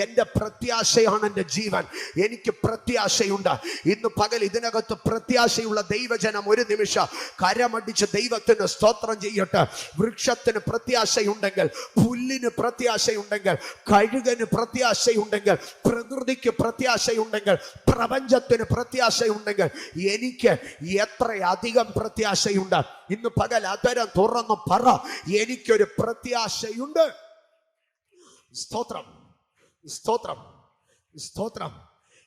എൻ്റെ പ്രത്യാശയാണ് എൻ്റെ ജീവൻ, എനിക്ക് പ്രത്യാശയുണ്ട്. ഇന്ന് പകൽ ഇതിനകത്ത് പ്രത്യാശയുള്ള ദൈവജനം ഒരു നിമിഷം കരമടിച്ച് ദൈവത്തിന് സ്തോത്രം ചെയ്യട്ടെ. വൃക്ഷത്തിന് പ്രത്യാശയുണ്ടെങ്കിൽ, പുല്ലിന് പ്രത്യാശയുണ്ടെങ്കിൽ, കഴുകന് പ്രത്യാശയുണ്ടെങ്കിൽ, പ്രകൃതിക്ക് പ്രത്യാശയുണ്ടെങ്കിൽ, പ്രപഞ്ചത്തിന് പ്രത്യാശയുണ്ടെങ്കിൽ, എനിക്ക് എത്രയധികം പ്രത്യാശയുണ്ട്. ഇന്ന് പകൽ അതരം തുറന്ന് പറ, എനിക്കൊരു പ്രത്യാശയുണ്ട്. സ്തോത്രം, സ്തോത്രം, സ്തോത്രം.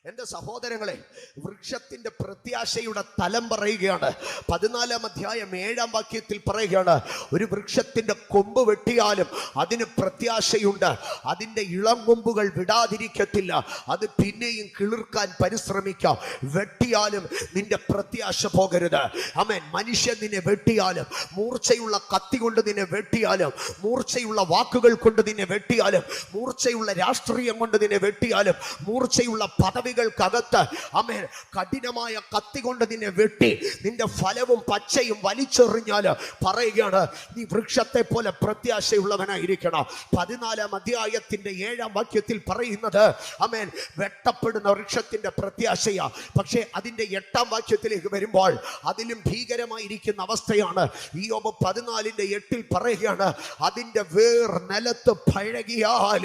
എൻ്റെ സഹോദരങ്ങളെ, വൃക്ഷത്തിൻ്റെ പ്രത്യാശയുടെ തലം പറയുകയാണ്. 14-ാം അധ്യായം 7-ാം വാക്യത്തിൽ പറയുകയാണ്, ഒരു വൃക്ഷത്തിൻ്റെ കൊമ്പ് വെട്ടിയാലും അതിന് പ്രത്യാശയുണ്ട്, അതിൻ്റെ ഇളം കൊമ്പുകൾ വിടാതിരിക്കത്തില്ല, അത് പിന്നെയും കിളിർക്കാൻ പരിശ്രമിക്കാം. വെട്ടിയാലും നിന്റെ പ്രത്യാശ പോകരുത്. ആമേൻ. മനുഷ്യൻ നിന്നെ വെട്ടിയാലും, മൂർച്ചയുള്ള കത്തി കൊണ്ട് നിന്നെ വെട്ടിയാലും, മൂർച്ചയുള്ള വാക്കുകൾ കൊണ്ട് നിന്നെ വെട്ടിയാലും, മൂർച്ചയുള്ള രാഷ്ട്രീയം കൊണ്ട് നിന്നെ വെട്ടിയാലും, മൂർച്ചയുള്ള പദവി പന്തികൾക്കകത്ത് ആമേൻ കഠിനമായ കത്തി കൊണ്ട് നിന്നെ വെട്ടി നിന്റെ ഫലവും പച്ചയും വലിച്ചെറിഞ്ഞാല് പറയുകയാണ് നീ വൃക്ഷത്തെ പോലെ പ്രത്യാശയുള്ളവനായിരിക്കണം. 14-ാം അധ്യായത്തിന്റെ 7-ാം വാക്യത്തിൽ പറയുന്നത് ആമേൻ വെട്ടപ്പെടുന്ന വൃക്ഷത്തിന്റെ പ്രത്യാശയാ. പക്ഷേ അതിന്റെ 8-ാം വാക്യത്തിലേക്ക് വരുമ്പോൾ അതിലും ഭീകരമായിരിക്കുന്ന അവസ്ഥയാണ്. ഇയ്യോബ് 14:8 പറയുകയാണ് അതിന്റെ വേർ നിലത്ത് പഴകിയാൽ,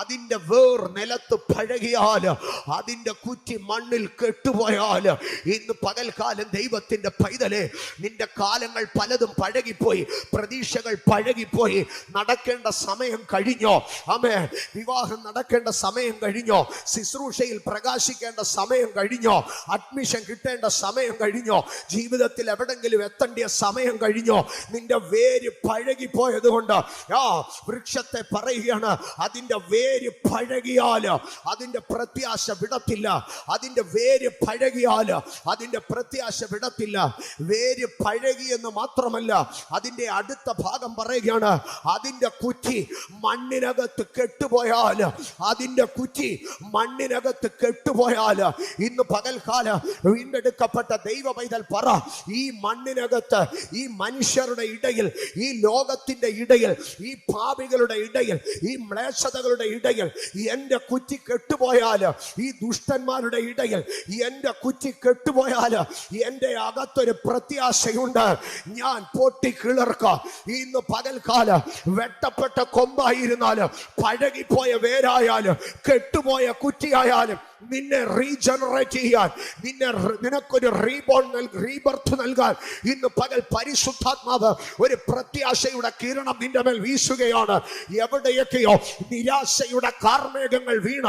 അതിന്റെ വേർ നിലത്ത് പഴകിയാൽ, അതിന്റെ കുറ്റി മണ്ണിൽ കെട്ടുപോയാൽ, ഇന്ന് പകൽക്കാലം ദൈവത്തിന്റെ പൈതലേ, നിന്റെ കാലങ്ങൾ പലതും പഴകിപ്പോയി, പ്രതീക്ഷകൾ പഴകിപ്പോയി, നടക്കേണ്ട സമയം കഴിഞ്ഞോ, ആമേൻ, വിവാഹം നടക്കേണ്ട സമയം കഴിഞ്ഞോ, ശുശ്രൂഷയിൽ പ്രകാശിക്കേണ്ട സമയം കഴിഞ്ഞോ, അഡ്മിഷൻ കിട്ടേണ്ട സമയം കഴിഞ്ഞോ, ജീവിതത്തിൽ എവിടെങ്കിലും എത്തേണ്ട സമയം കഴിഞ്ഞോ, നിന്റെ വേര് പഴകിപ്പോയത് കൊണ്ട് വൃക്ഷത്തെ പറയുകയാണ് അതിന്റെ വേര് പഴകിയാൽ അതിന്റെ പ്രത്യാശ വിടത്തില്ല. അതിന്റെ വേര് പഴകിയാൽ അതിന്റെ പ്രത്യാശ വിടത്തില്ല. വേര് പഴകിയെന്ന് മാത്രമല്ല, അതിന്റെ അടുത്ത ഭാഗം പറയുകയാണ് അതിന്റെ കുറ്റി മണ്ണിനകത്ത് കെട്ടുപോയാൽ, അതിന്റെ കുറ്റി മണ്ണിനകത്ത് കെട്ടുപോയാൽ, ഇന്ന് പകൽക്കാലം വീണ്ടെടുക്കപ്പെട്ട ദൈവ പൈതൽ പറ, ഈ മണ്ണിനകത്ത്, ഈ മനുഷ്യരുടെ ഇടയിൽ, ഈ ലോകത്തിന്റെ ഇടയിൽ, ഈ പാപികളുടെ ഇടയിൽ, ഈ മ്ലേച്ഛതകളുടെ ഇടയിൽ എന്റെ കുറ്റി കെട്ടുപോയാൽ, ഈ ദുഷ്ടന്മാരുടെ ഇടയിൽ എന്റെ കുറ്റി കെട്ടുപോയാൽ എന്റെ അകത്തൊരു പ്രത്യാശയുണ്ട്. ഞാൻ പൊട്ടിക്കിളർക്കാം. ഇന്ന് പകൽക്കാലം വെട്ടപ്പെട്ട കൊമ്പായിരുന്നാലും, പഴകിപ്പോയ വേരായാലും, കെട്ടുപോയ കുറ്റിയായാലും നിന്നെ റീജനറേറ്റ് ചെയ്യാൻ, നിനക്കൊരു റീബർത്ത് നൽകാൻ ഇന്ന് പകൽ പരിശുദ്ധാത്മാവ് ഒരു പ്രത്യാശയുടെ കിരണം നിന്റെ മേൽ വീശുകയാണ്. എവിടെയൊക്കെയോ നിരാശയുടെ കാർമേഘങ്ങൾ വീണ,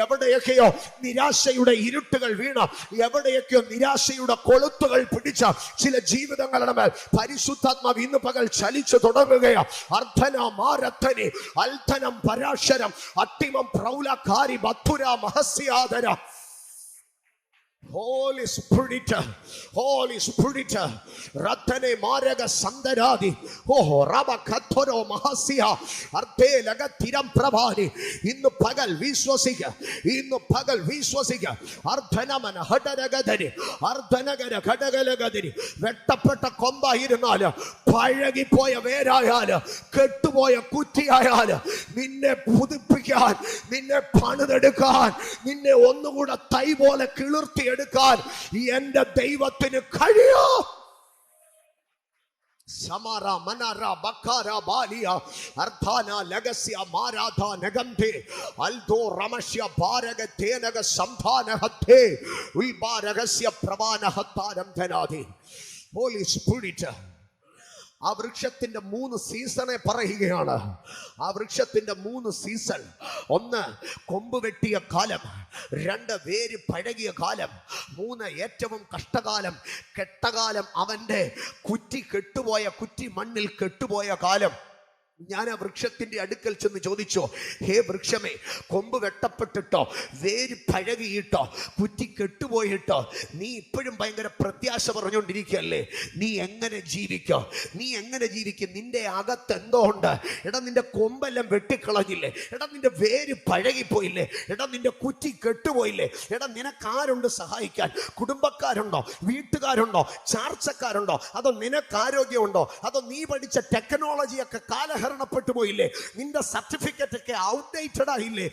എവിടെയൊക്കെയോ നിരാശയുടെ ഇരുട്ടുകൾ വീണ, എവിടെയൊക്കെയോ നിരാശയുടെ കൊളുത്തുകൾ പിടിച്ച ചില ജീവിതങ്ങളുടെ മേൽ പരിശുദ്ധാത്മാവ് ഇന്ന് പകൽ ചലിച്ചു തുടങ്ങുകയാണ്. അർദ്ധന മാരത്തനി അൽധനം പരാശരം അട്ടിമം പ്രൗലകാരി മധുര മഹസ്യാദര. Holy Spirit, Holy Spirit, Ratane Maraga Sandaradi, Oh Rabakathoro Mahasia, Arte Lagatiram Pravani, in the Pagal Viswasiga, in the Pagal Viswasiga, Arthanaman, Hadaragadari, Arthanagara, Kadagalagadari, Vetapata Komba Hiranala, Piragi Poya Verayala, Ketuboya Kuti Ayala, Nine Pudipikan, Nine Panadakan, Nine Onuda Taibola Kilurti. എന്റെ ദൈവത്തിന് കഴിയോ? Samara Manara Bakara Balia Arthana Legacy Maratha Negante Aldo Ramashya Baraga Tenaga Samthana Hate Ulbaragasya Pravana Hataram Tenadi. Holy Spirit, ആ വൃക്ഷത്തിന്റെ 3 സീസണെ പറയുകയാണ്. ആ വൃക്ഷത്തിന്റെ 3 season: 1 കൊമ്പ് വെട്ടിയ കാലം, 2 വേര് പഴകിയ കാലം, 3 ഏറ്റവും കഷ്ടകാലം, കെട്ടകാലം, അവന്റെ കുറ്റി കെട്ടുപോയ, കുറ്റി മണ്ണിൽ കെട്ടുപോയ കാലം. ഞാൻ ആ വൃക്ഷത്തിന്റെ അടുക്കൽ ചെന്ന് ചോദിച്ചോ, ഹേ വൃക്ഷമേ, കൊമ്പ് വെട്ടപ്പെട്ടിട്ടോ, വേര് പഴകിയിട്ടോ, കുറ്റി കെട്ടുപോയിട്ടോ, നീ ഇപ്പോഴും ഭയങ്കര പ്രത്യാശ പറഞ്ഞുകൊണ്ടിരിക്കുകയല്ലേ? നീ എങ്ങനെ ജീവിക്കോ? നീ എങ്ങനെ ജീവിക്കും? നിന്റെ അകത്ത് എന്തോ ഉണ്ട്. എടാ, നിന്റെ കൊമ്പെല്ലാം വെട്ടിക്കളഞ്ഞില്ലേ? എടാ, നിന്റെ വേര് പഴകിപ്പോയില്ലേ? എടാ, നിന്റെ കുറ്റി കെട്ടുപോയില്ലേ? എടാ, നിനക്കാരുണ്ട് സഹായിക്കാൻ? കുടുംബക്കാരുണ്ടോ? വീട്ടുകാരുണ്ടോ? ചാർച്ചക്കാരുണ്ടോ? അതോ നിനക്ക് ആരോഗ്യമുണ്ടോ? അതോ നീ പഠിച്ച ടെക്നോളജിയൊക്കെ കാലഹരണപ്പെട്ടു പോയില്ലേ? നിന്റെ സർട്ടിഫിക്കറ്റ് ഒക്കെ ഔട്ട്ഡേറ്റഡ് ആയില്ലേ?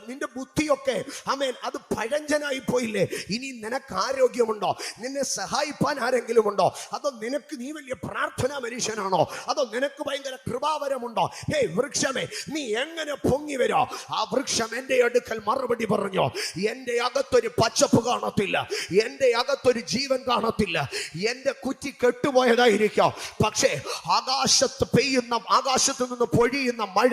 നിന്റെ ബുദ്ധിയൊക്കെ ആമേൻ അത് പഴഞ്ചനായി പോയില്ലേ? ഇനി നിനക്ക് ആരോഗ്യമുണ്ടോ? നിന്നെ സഹായിപ്പാൻ ആരെങ്കിലും ഉണ്ടോ? അതോ നിനക്ക് നീ വലിയ പ്രാർത്ഥനാ മനുഷ്യനാണോ? അതോ നിനക്ക് ഭയങ്കര കൃപാവരമുണ്ടോ? ഹേ വൃക്ഷമേ, നീ എങ്ങനെ പൊങ്ങി വരോ? ആ വൃക്ഷം എന്റെ അടുക്കൽ മറുപടി പറഞ്ഞു, എന്റെ അകത്തൊരു പച്ചപ്പ് കാണത്തില്ല, എന്റെ അകത്തൊരു ജീവൻ കാണത്തില്ല, എന്റെ കുറ്റി കെട്ടുപോയതായിരിക്കാം. പക്ഷേ ആകാശത്ത് നിന്ന് പൊഴിയുന്ന മഴ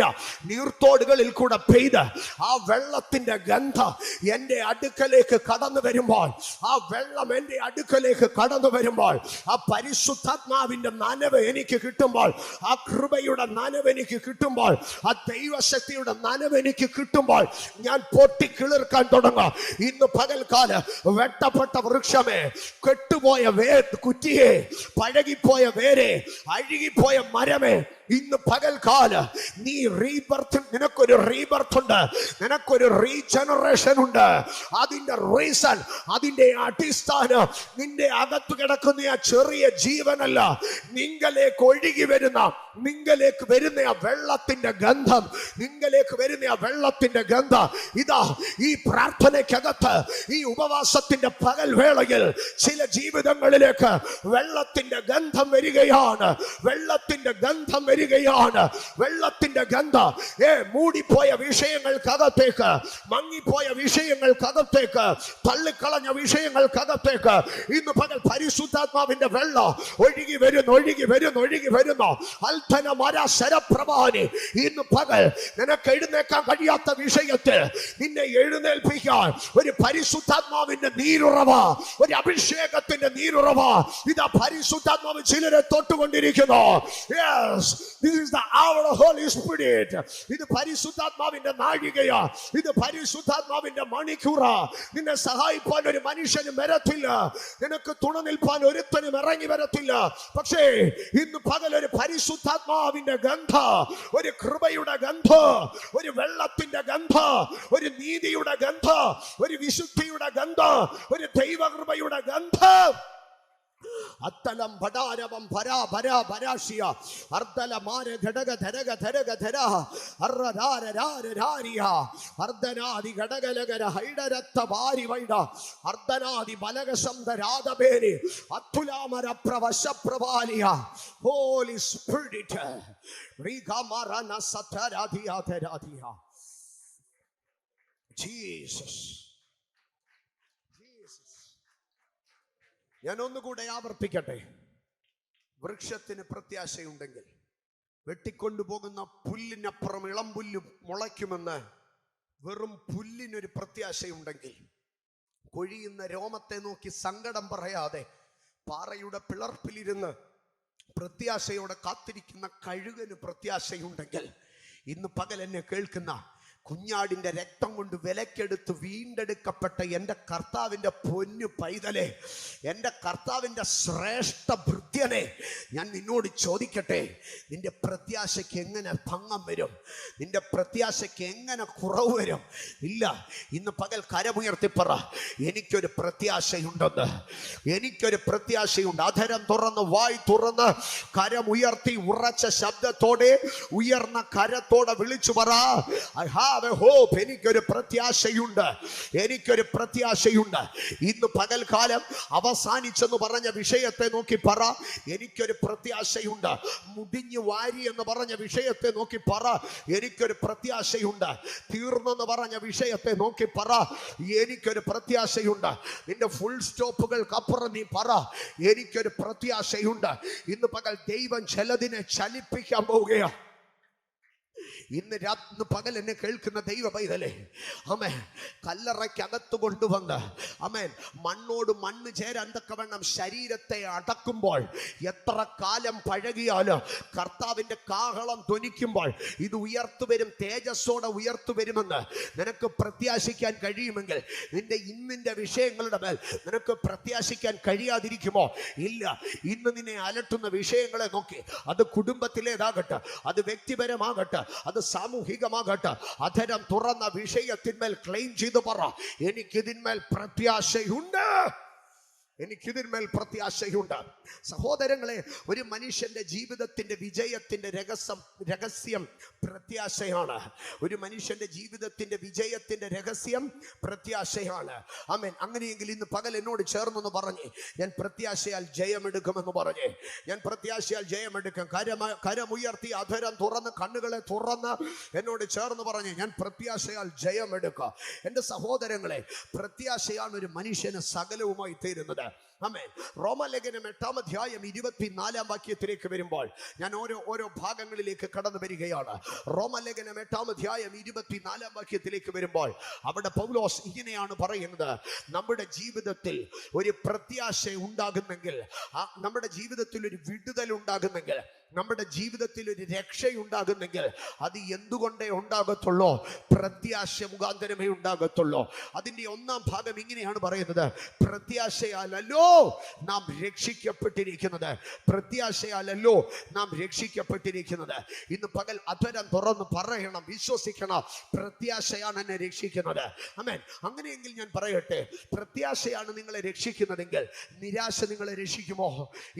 നീർത്തോടുകളിൽ കൂടെ പെയ്ത് ആ വെള്ളത്തിന്റെ ഗന്ധം എന്റെ അടുക്കലേക്ക് കടന്നു വരുമ്പോൾ, ആ വെള്ളം എന്റെ അടുക്കലേക്ക് കടന്നു വരുമ്പോൾ, ആ പരിശുദ്ധാത്മാവിന്റെ നനവ് എനിക്ക് കിട്ടുമ്പോൾ, ആ കൃപയുടെ നനവ് എനിക്ക് കിട്ടുമ്പോൾ, ആ ദൈവശക്തിയുടെ നനവ് എനിക്ക് കിട്ടുമ്പോൾ ഞാൻ പൊട്ടിക്കിളിർക്കാൻ തുടങ്ങാം. ഇന്ന് പകൽക്കാലം വെട്ടപ്പെട്ട വൃക്ഷമേ, കെട്ടുപോയ കുറ്റിയെ, പഴകിപ്പോയ വേരെ, അഴുകിപ്പോയ മരമേ, ഇന്ന് പകൽക്കാലം നീ റീബർത്ത് നിനക്ക് നിനക്കൊരു റീബർത്ത് ഉണ്ട്, നിനക്കൊരു റീജനറേഷൻ ഉണ്ട്. അതിന്റെ റീസൺ, അതിന്റെ അടിസ്ഥാനം നിന്റെ അകത്ത് കിടക്കുന്ന ആ ചെറിയ ജീവനല്ല, നിങ്ങളിലേക്ക് ഒഴുകി വരുന്ന, നിങ്ങളിലേക്ക് വരുന്ന ആ വെള്ളത്തിന്റെ ഗന്ധം, നിങ്ങളിലേക്ക് വരുന്ന ആ വെള്ളത്തിന്റെ ഗന്ധം. ഇതാ ഈ പ്രാർത്ഥനയ്ക്കകത്ത്, ഈ ഉപവാസത്തിന്റെ പകൽ വേളയിൽ ചില ജീവിതങ്ങളിലേക്ക് വെള്ളത്തിന്റെ ഗന്ധം വരികയാണ്, വെള്ളത്തിന്റെ ഗന്ധം വരികയാണ്, വെള്ളത്തിന്റെ ഗന്ധം. മൂടിപ്പോയ വിഷയങ്ങൾക്കകത്തേക്ക്, മങ്ങിപ്പോയ വിഷയങ്ങൾക്കകത്തേക്ക്, തള്ളിക്കളഞ്ഞ വിഷയങ്ങൾക്കകത്തേക്ക് ഇന്ന് പകൽ പരിശുദ്ധാത്മാവിന്റെ വെള്ളം ഒഴുകി വരുന്നു, ഒഴുകി വരുന്നു, ഒഴുകി വരുന്നു. അൽത്തന മര ശരപ്രഭാനി, ഇന്ന് പകൽ നിനക്ക് എഴുന്നേക്കാൻ കഴിയാത്ത വിഷയത്തിൽ നിന്നെ എഴുന്നേൽപ്പിക്കാൻ ഒരു പരിശുദ്ധാത്മാവിന്റെ നീരുറവ, ഒരു അഭിഷേകത്തിന്റെ നീരുറവ ഇതാ പരിശുദ്ധാത്മാവ് ചിലരെ തൊട്ടുകൊണ്ടിരിക്കുന്നു. Yes, this is the hour of Holy Spirit. ഇത് പരിശുദ്ധാത്മാവിന്റെ നാഴികയാ, ഇത് പരിശുദ്ധാത്മാവിന്റെ മണിക്കൂറാ. നിന്നെ സഹായിപ്പാൻ ഒരു മനുഷ്യനും വരത്തില്ല, നിനക്ക് തുണ നിൽപ്പാൻ ഒരുത്തനും ഇറങ്ങി വരത്തില്ല. പക്ഷേ ഇന്ന് പകൽ ഒരു പരിശുദ്ധാത്മാവിന്റെ ഗന്ധ, ഒരു കൃപയുടെ ഗന്ധ, ഒരു വെള്ളത്തിന്റെ ഗന്ധ, ഒരു നീതിയുടെ ഗന്ധ, ഒരു വിശുദ്ധിയുടെ ഗന്ധ, ഒരു ദൈവകൃപയുടെ ഗന്ധം. അത്തലം ഭടാരവം ഭരാ ഭരാ ഭരാശിയ അർദ്ധലമാര ഘടക ധരക ധരക ധര അർദ്ധരാര രാര രാരിയ അർദ്ധനാദി ഘടകലകര ഹൈഡരത്ത ഭാരി വൈഡ അർദ്ധനാദി ബലകശബ്ദ രാധബേരി അത്തുലാമര പ്രവശ പ്രവാലിയ. ഹോളി സ്പിരിറ്റ് റിഗമരന സതരാധിയാധരാധിയ. ജീസസ്, ഞാൻ ഒന്നുകൂടെ ആവർത്തിക്കട്ടെ. വൃക്ഷത്തിന് പ്രത്യാശയുണ്ടെങ്കിൽ വെട്ടിക്കൊണ്ടുപോകുന്ന പുല്ലിനപ്പുറം ഇളം പുല്ല് മുളയ്ക്കുമെന്ന് വെറും പുല്ലിനൊരു പ്രത്യാശയുണ്ടെങ്കിൽ, കൊഴിയുന്ന രോമത്തെ നോക്കി സങ്കടം പറയാതെ പാറയുടെ പിളർപ്പിലിരുന്ന് പ്രത്യാശയോടെ കാത്തിരിക്കുന്ന കഴുകന് പ്രത്യാശയുണ്ടെങ്കിൽ, ഇന്ന് പകൽ എന്നെ കേൾക്കുന്ന കുഞ്ഞാടിന്റെ രക്തം കൊണ്ട് വിലക്കെടുത്ത് വീണ്ടെടുക്കപ്പെട്ട എൻ്റെ കർത്താവിൻ്റെ പൊന്നു പൈതലെ, എൻ്റെ കർത്താവിൻ്റെ ശ്രേഷ്ഠ ഭൃത്യനെ, ഞാൻ നിന്നോട് ചോദിക്കട്ടെ, നിന്റെ പ്രത്യാശയ്ക്ക് എങ്ങനെ ഭംഗം വരും? നിന്റെ പ്രത്യാശയ്ക്ക് എങ്ങനെ കുറവ് വരും? ഇല്ല. ഇന്ന് പകൽ കരമുയർത്തിപ്പറ, എനിക്കൊരു പ്രത്യാശയുണ്ടെന്ന്, എനിക്കൊരു പ്രത്യാശയുണ്ട്. അധരം തുറന്ന്, വായ് തുറന്ന്, കരമുയർത്തി ഉറച്ച ശബ്ദത്തോടെ, ഉയർന്ന കരത്തോടെ വിളിച്ചു പറ, ഐ ഹാവ് എ ഹോപ്പ്. എനിക്കൊരു പ്രത്യാശയുണ്ട്, എനിക്കൊരു പ്രത്യാശയുണ്ട്. ഇന്ന് പകൽക്കാലം അവസാനിച്ചെന്ന് പറഞ്ഞ വിഷയത്തെ നോക്കി പറ, എനിക്കൊരു പ്രത്യാശയുണ്ട്. മുടിഞ്ഞു വാരി എന്ന് പറഞ്ഞ വിഷയത്തെ നോക്കി പറ, എനിക്കൊരു പ്രത്യാശയുണ്ട്. തീർന്നെന്ന് പറഞ്ഞ വിഷയത്തെ നോക്കി പറ, എനിക്കൊരു പ്രത്യാശയുണ്ട്. നിന്റെ ഫുൾ സ്റ്റോപ്പുകൾക്കപ്പുറം നീ പറ, എനിക്കൊരു പ്രത്യാശയുണ്ട്. ഇന്ന് പകൽ ദൈവം ചിലതിനെ ചലിപ്പിക്കാൻ പോവുകയാണ്. ഇന്ന് പകൽ എന്നെ കേൾക്കുന്ന ദൈവ പൈതലേ, ആമേൻ, കല്ലറയ്ക്കകത്ത് കൊണ്ടുവന്ന്, ആമേൻ, മണ്ണോട് മണ്ണ് ചേരാൻ തക്കവണ്ണം ശരീരത്തെ അടക്കുമ്പോൾ, എത്ര കാലം പഴകിയാലും കർത്താവിൻ്റെ കാഹളം ധ്വനിക്കുമ്പോൾ ഇത് ഉയർത്തുവരും, തേജസ്സോടെ ഉയർത്തുവരുമെന്ന് നിനക്ക് പ്രത്യാശിക്കാൻ കഴിയുമെങ്കിൽ, നിന്റെ ഇന്നിൻ്റെ വിഷയങ്ങളുടെ മേൽ നിനക്ക് പ്രത്യാശിക്കാൻ കഴിയാതിരിക്കുമോ? ഇല്ല. ഇന്ന് നിന്നെ അലട്ടുന്ന വിഷയങ്ങളെ നോക്കി, അത് കുടുംബത്തിലേതാകട്ടെ, അത് വ്യക്തിപരമാകട്ടെ, അത് സാമൂഹികമാകട്ടെ, അധരം തുറന്ന വിഷയത്തിന്മേൽ ക്ലെയിം ചെയ്തു പറ, എനിക്കിതിന്മേൽ പ്രത്യാശയുണ്ട്, എനിക്കിതിന്മേൽ പ്രത്യാശയുണ്ട്. സഹോദരങ്ങളെ, ഒരു മനുഷ്യന്റെ ജീവിതത്തിന്റെ വിജയത്തിന്റെ രഹസ്യം പ്രത്യാശയാണ്. ഒരു മനുഷ്യന്റെ ജീവിതത്തിന്റെ വിജയത്തിന്റെ രഹസ്യം പ്രത്യാശയാണ്. ആമേൻ. അങ്ങനെയെങ്കിൽ ഇന്ന് പകൽ എന്നോട് ചേർന്നെന്ന് പറഞ്ഞേ, ഞാൻ പ്രത്യാശയാൽ ജയമെടുക്കുമെന്ന് പറഞ്ഞേ, ഞാൻ പ്രത്യാശയാൽ ജയമെടുക്കും. കരമുയർത്തി, അധരം തുറന്ന്, കണ്ണുകളെ തുറന്ന് എന്നോട് ചേർന്ന് പറഞ്ഞേ, ഞാൻ പ്രത്യാശയാൽ ജയമെടുക്കാം. എൻ്റെ സഹോദരങ്ങളെ, പ്രത്യാശയാണ് ഒരു മനുഷ്യന് സകലവുമായി തീരുന്നത്. ആമേൻ. റോമാലേഖനം 8-ാം അധ്യായം 24-ാം വാക്യത്തിലേക്ക് വരുമ്പോൾ ഞാൻ ഓരോ ഭാഗങ്ങളിലേക്ക് കടന്നു വരികയാണ്. റോമാലേഖനം 8-ാം അധ്യായം 24-ാം വാക്യത്തിലേക്ക് വരുമ്പോൾ അവിടെ പൗലോസ് ഇങ്ങനെയാണ് പറയുന്നത്, നമ്മുടെ ജീവിതത്തിൽ ഒരു പ്രത്യാശ ഉണ്ടാകുന്നെങ്കിൽ, നമ്മുടെ ജീവിതത്തിൽ ഒരു വിടുതൽ ഉണ്ടാകുന്നെങ്കിൽ, നമ്മുടെ ജീവിതത്തിൽ ഒരു രക്ഷയുണ്ടാകുന്നെങ്കിൽ, അത് എന്തുകൊണ്ടേ ഉണ്ടാകത്തുള്ളൂ? പ്രത്യാശ മുഖാന്തരമേ ഉണ്ടാകത്തുള്ളൂ. അതിൻ്റെ 1-ാം ഭാഗം ഇങ്ങനെയാണ് പറയുന്നത്, പ്രത്യാശയാലല്ലോ നാം രക്ഷിക്കപ്പെട്ടിരിക്കുന്നത്. പ്രത്യാശയാലല്ലോ നാം രക്ഷിക്കപ്പെട്ടിരിക്കുന്നത്. ഇന്ന് പകൽ അധരം തുറന്ന് പറയണം, വിശ്വസിക്കണം, പ്രത്യാശയാണ് എന്നെ രക്ഷിക്കുന്നത്. ആമേൻ. അങ്ങനെയെങ്കിൽ ഞാൻ പറയട്ടെ, പ്രത്യാശയാണ് നിങ്ങളെ രക്ഷിക്കുന്നതെങ്കിൽ നിരാശ നിങ്ങളെ രക്ഷിക്കുമോ?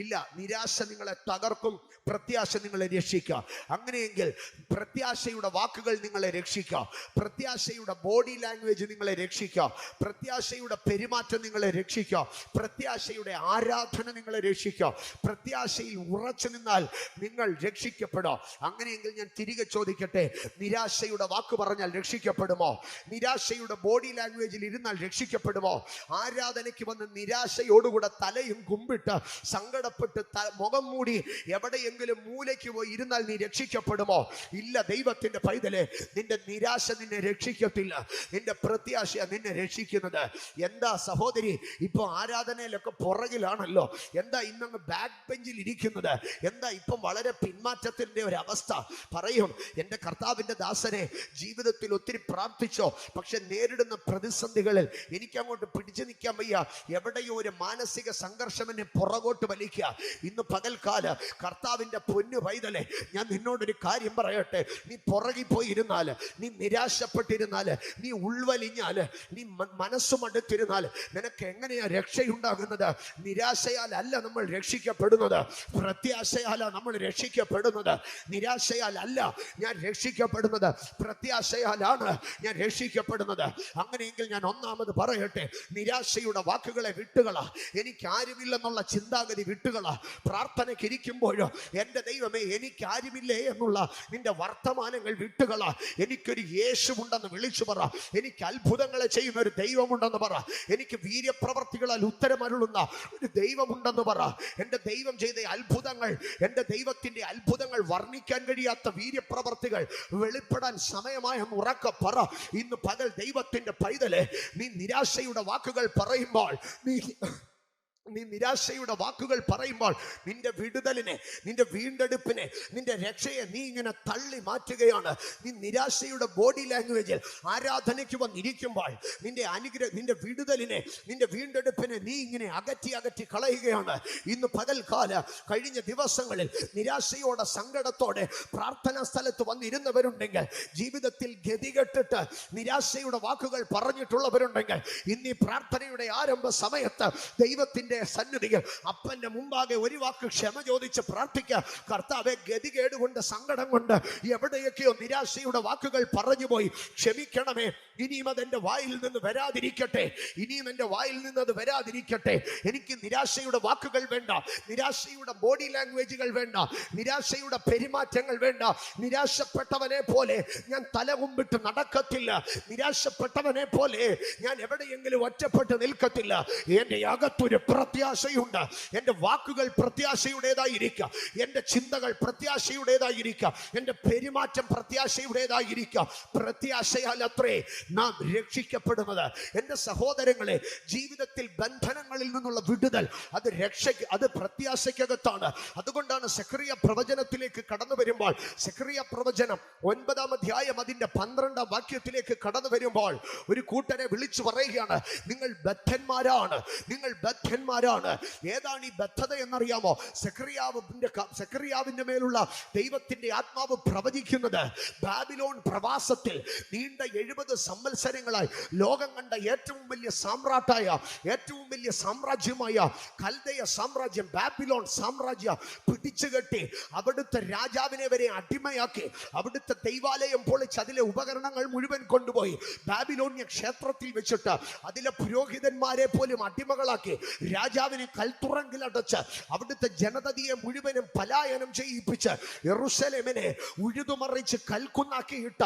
ഇല്ല. നിരാശ നിങ്ങളെ തകർക്കും, പ്രത്യാശ നിങ്ങളെ രക്ഷിക്കുക. അങ്ങനെയെങ്കിൽ പ്രത്യാശയുടെ വാക്കുകൾ നിങ്ങളെ രക്ഷിക്കുക, പ്രത്യാശയുടെ ബോഡി ലാംഗ്വേജ് നിങ്ങളെ രക്ഷിക്കുക, പ്രത്യാശയുടെ പെരുമാറ്റം നിങ്ങളെ രക്ഷിക്കുക, പ്രത്യാശയുടെ ആരാധന നിങ്ങളെ രക്ഷിക്കുക. പ്രത്യാശയിൽ ഉറച്ചു നിന്നാൽ നിങ്ങൾ രക്ഷിക്കപ്പെടും. അങ്ങനെയെങ്കിൽ ഞാൻ തിരികെ ചോദിക്കട്ടെ, നിരാശയുടെ വാക്ക് പറഞ്ഞാൽ രക്ഷിക്കപ്പെടുമോ? നിരാശയുടെ ബോഡി ലാംഗ്വേജിൽ ഇരുന്നാൽ രക്ഷിക്കപ്പെടുമോ? ആരാധനയ്ക്ക് വന്ന് നിരാശയോടുകൂടെ തലയും കുമ്പിട്ട് സങ്കടപ്പെട്ട് മുഖം മൂടി എവിടെയെങ്കിലും മൂലയ്ക്ക് പോയി ഇരുന്നാൽ നീ രക്ഷിക്കപ്പെടുമോ? ഇല്ല. ദൈവത്തിന്റെ പൈതലെ, നിന്റെ നിരാശ നിന്നെ രക്ഷിക്കത്തില്ല, നിന്റെ പ്രത്യാശ നിന്നെ രക്ഷിക്കുന്നത്. എന്താ സഹോദരി ഇപ്പൊ ആരാധനയിലൊക്കെ പുറകിലാണല്ലോ? എന്താ ഇന്നങ്ങ് ബാക്ക് ബെഞ്ചിൽ ഇരിക്കുന്നത്? എന്താ ഇപ്പം വളരെ പിന്മാറ്റത്തിന്റെ ഒരു അവസ്ഥ? പറയും, എൻ്റെ കർത്താവിൻ്റെ ദാസനെ, ജീവിതത്തിൽ ഒത്തിരി പ്രാർത്ഥിച്ചോ, പക്ഷെ നേരിടുന്ന പ്രതിസന്ധികളിൽ എനിക്ക് അങ്ങോട്ട് പിടിച്ചു നിൽക്കാൻ വയ്യ, എവിടെയോ ഒരു മാനസിക സംഘർഷം എന്നെ പുറകോട്ട് വലിക്കുക. ഇന്ന് പകൽക്കാല കർത്താവിൻ്റെ പൊന്നു പൈതലെ, ഞാൻ നിന്നോടൊരു കാര്യം പറയട്ടെ, നീ പുറകിൽ പോയി ഇരുന്നാൽ, നീ നിരാശപ്പെട്ടിരുന്നാൽ, നീ ഉൾവലിഞ്ഞാൽ, നീ മനസ്സുമടുത്തിരുന്നാൽ നിനക്ക് എങ്ങനെയാ രക്ഷയുണ്ടാകുന്നത്? നിരാശയാലല്ല നമ്മൾ രക്ഷിക്കപ്പെടുന്നത്, പ്രത്യാശയാലാണ് നമ്മൾ രക്ഷിക്കപ്പെടുന്നത്. നിരാശയാലല്ല ഞാൻ രക്ഷിക്കപ്പെടുന്നത്, പ്രത്യാശയാലാണ് ഞാൻ രക്ഷിക്കപ്പെടുന്നത്. അങ്ങനെയെങ്കിൽ ഞാൻ ഒന്നാമത് പറയട്ടെ, നിരാശയുടെ വാക്കുകളെ വിട്ടുകള, എനിക്കാരുമില്ലെന്നുള്ള ചിന്താഗതി വിട്ടുകള. പ്രാർത്ഥനയ്ക്ക് ഇരിക്കുമ്പോഴോ എൻ്റെ ദൈവമേ എനിക്കാരുമില്ലേ എന്നുള്ള നിന്റെ വർത്തമാനങ്ങൾ വിട്ടുകള. എനിക്കൊരു യേശുവുണ്ടെന്ന് വിളിച്ചു പറ. എനിക്ക് അത്ഭുതങ്ങളെ ചെയ്യുന്ന ഒരു ദൈവമുണ്ടെന്ന് പറ. എനിക്ക് വീര്യപ്രവർത്തികളാൽ ഉത്തരമരുളുന്ന ഒരു ദൈവമുണ്ടെന്ന് പറ. എൻ്റെ ദൈവം ചെയ്ത അത്ഭുതങ്ങൾ, എൻ്റെ ദൈവത്തിൻ്റെ അത്ഭുതങ്ങൾ വർണ്ണിക്കാൻ കഴിയാത്ത വീര്യപ്രവർത്തികൾ വെളിപ്പെടാൻ സമയമായ ഉറക്കെ പറ. ഇന്ന് പകൽ ദൈവത്തിന്റെ പൈതലെ, നീ നിരാശയുടെ വാക്കുകൾ പറയുമ്പോൾ, നീ നിരാശയുടെ വാക്കുകൾ പറയുമ്പോൾ നിന്റെ വിടുതലിനെ, നിന്റെ വീണ്ടെടുപ്പിനെ, നിന്റെ രക്ഷയെ നീ ഇങ്ങനെ തള്ളി മാറ്റുകയാണ്. നീ നിരാശയുടെ ബോഡി ലാംഗ്വേജിൽ ആരാധനയ്ക്ക് വന്നിരിക്കുമ്പോൾ നിന്റെ വിടുതലിനെ, നിന്റെ വീണ്ടെടുപ്പിനെ നീ ഇങ്ങനെ അകറ്റി കളയുകയാണ്. ഇന്ന് പകൽക്കാല കഴിഞ്ഞ ദിവസങ്ങളിൽ നിരാശയോടെ, സങ്കടത്തോടെ പ്രാർത്ഥനാ സ്ഥലത്ത് വന്നിരുന്നവരുണ്ടെങ്കിൽ, ജീവിതത്തിൽ ഗതികെട്ടിട്ട് നിരാശയുടെ വാക്കുകൾ പറഞ്ഞിട്ടുള്ളവരുണ്ടെങ്കിൽ, ഇന്ന് ഈ പ്രാർത്ഥനയുടെ ആരംഭ സമയത്ത് ദൈവത്തിന്റെ സന്നിധിയിൽ അപ്പന്റെ മുമ്പാകെ ഒരു വാക്ക് ക്ഷമ ചോദിച്ച് പ്രാർത്ഥിക്കുക. കർത്താവേ, ഗതികേട് കൊണ്ട്, സങ്കടം കൊണ്ട് എവിടെയൊക്കെയോ നിരാശയുടെ വാക്കുകൾ പറഞ്ഞുപോയി, ക്ഷമിക്കണമേ. ഇനിയും അതെന്റെ വായിൽ നിന്ന് വരാതിരിക്കട്ടെ, ഇനിയും എൻ്റെ വായിൽ നിന്ന് അത് വരാതിരിക്കട്ടെ. എനിക്ക് നിരാശയുടെ വാക്കുകൾ വേണ്ട, നിരാശയുടെ ബോഡി ലാംഗ്വേജുകൾ വേണ്ട, നിരാശയുടെ പെരുമാറ്റങ്ങൾ വേണ്ട. നിരാശപ്പെട്ടവനെ പോലെ ഞാൻ തലകുമ്പിട്ട് നടക്കത്തില്ല, നിരാശപ്പെട്ടവനെ പോലെ ഞാൻ എവിടെയെങ്കിലും ഒറ്റപ്പെട്ട് നിൽക്കത്തില്ല. എൻ്റെ അകത്തൊരു പ്രത്യാശയുണ്ട്. എൻ്റെ വാക്കുകൾ പ്രത്യാശയുടേതായിരിക്കുക, എൻ്റെ ചിന്തകൾ പ്രത്യാശയുടേതായിരിക്കുക, എൻ്റെ പെരുമാറ്റം പ്രത്യാശയുടേതായിരിക്കുക. പ്രത്യാശയാൽ അത്രേ നാം രക്ഷിക്കപ്പെടുന്നത്. എൻ്റെ സഹോദരങ്ങളെ, ജീവിതത്തിൽ ബന്ധനങ്ങളിൽ നിന്നുള്ള വിടുതൽ അത് പ്രത്യാശയ്ക്കകത്താണ്. അതുകൊണ്ടാണ് സെഖറിയ പ്രവചനത്തിലേക്ക് കടന്നു വരുമ്പോൾ, സെഖറിയ പ്രവചനം 9-ാം അധ്യായം അതിൻ്റെ 12-ാം വാക്യത്തിലേക്ക് കടന്നു വരുമ്പോൾ ഒരു കൂട്ടരെ വിളിച്ചു പറയുകയാണ്, നിങ്ങൾ ബദ്ധന്മാരാണ്, നിങ്ങൾ ബദ്ധന്മാരാണ്. ഏതാണ് ഈ ബദ്ധത എന്നറിയാമോ? സെഖറിയാവിന്റെ മേലുള്ള ദൈവത്തിന്റെ ആത്മാവ് പ്രവചിക്കുന്നത്, ബാബിലോൺ പ്രവാസത്തിൽ നീണ്ട 70 സംവത്സരങ്ങളായി ലോകം കണ്ട ഏറ്റവും വലിയ സാമ്രാജ്യമായ കൽദയ സാമ്രാജ്യം, ബാബിലോൺ സാമ്രാജ്യം പിടിച്ചുകെട്ടി അവിടുത്തെ രാജാവിനെ വരെ അടിമയാക്കി, അവിടുത്തെ ദൈവാലയം പൊളിച്ച് അതിലെ ഉപകരണങ്ങൾ മുഴുവൻ കൊണ്ടുപോയി ബാബിലോണ്യ ക്ഷേത്രത്തിൽ വെച്ചിട്ട് അതിലെ പുരോഹിതന്മാരെ പോലും അടിമകളാക്കി രാജാവിനെ കൽത്തുറങ്കിലടച്ച് അവിടുത്തെ ജനതയെ മുഴുവനും പലായനം ചെയ്യിപ്പിച്ച് യെരൂശലേമിനെ ഉഴുതുമറിച്ച് കൽക്കുന്നാക്കിയിട്ട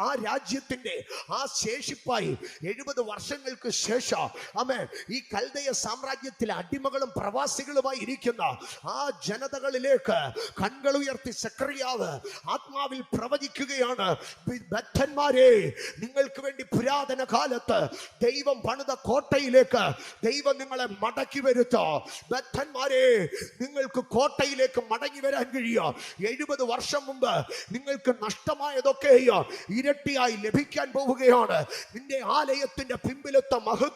ആ രാജ്യത്തിന്റെ ആ ശേഷിപ്പായി 70 വർഷങ്ങൾക്ക് ശേഷം ഈ കൽദയ സാമ്രാജ്യത്തിലെ അടിമകളും പ്രവാസികളുമായി ഇരിക്കുന്ന ആ ജനതകളിലേക്ക് കണ്ണുകൾ ഉയർത്തി സെഖറിയാവ് ആത്മാവിൽ പ്രവചിക്കുകയാണ്, ബദ്ധന്മാരെ, നിങ്ങൾക്ക് വേണ്ടി പുരാതന കാലത്ത് ദൈവം പണിത കോട്ടയിലേക്ക് ദൈവം നിങ്ങളെ മടക്കി വരുത്ത ബദ്ധന്മാരെ, നിങ്ങൾക്ക് കോട്ടയിലേക്ക് മടങ്ങി വരാൻ കഴിയുക. 70 വർഷം മുമ്പ് നിങ്ങൾക്ക് നഷ്ടമായതൊക്കെ ഇരട്ടിയായി ലഭിക്കാൻ പോവുകയാണ്. നിന്റെ ആലയത്തിന്റെ പിമ്പിലത്തെ മഹത്വം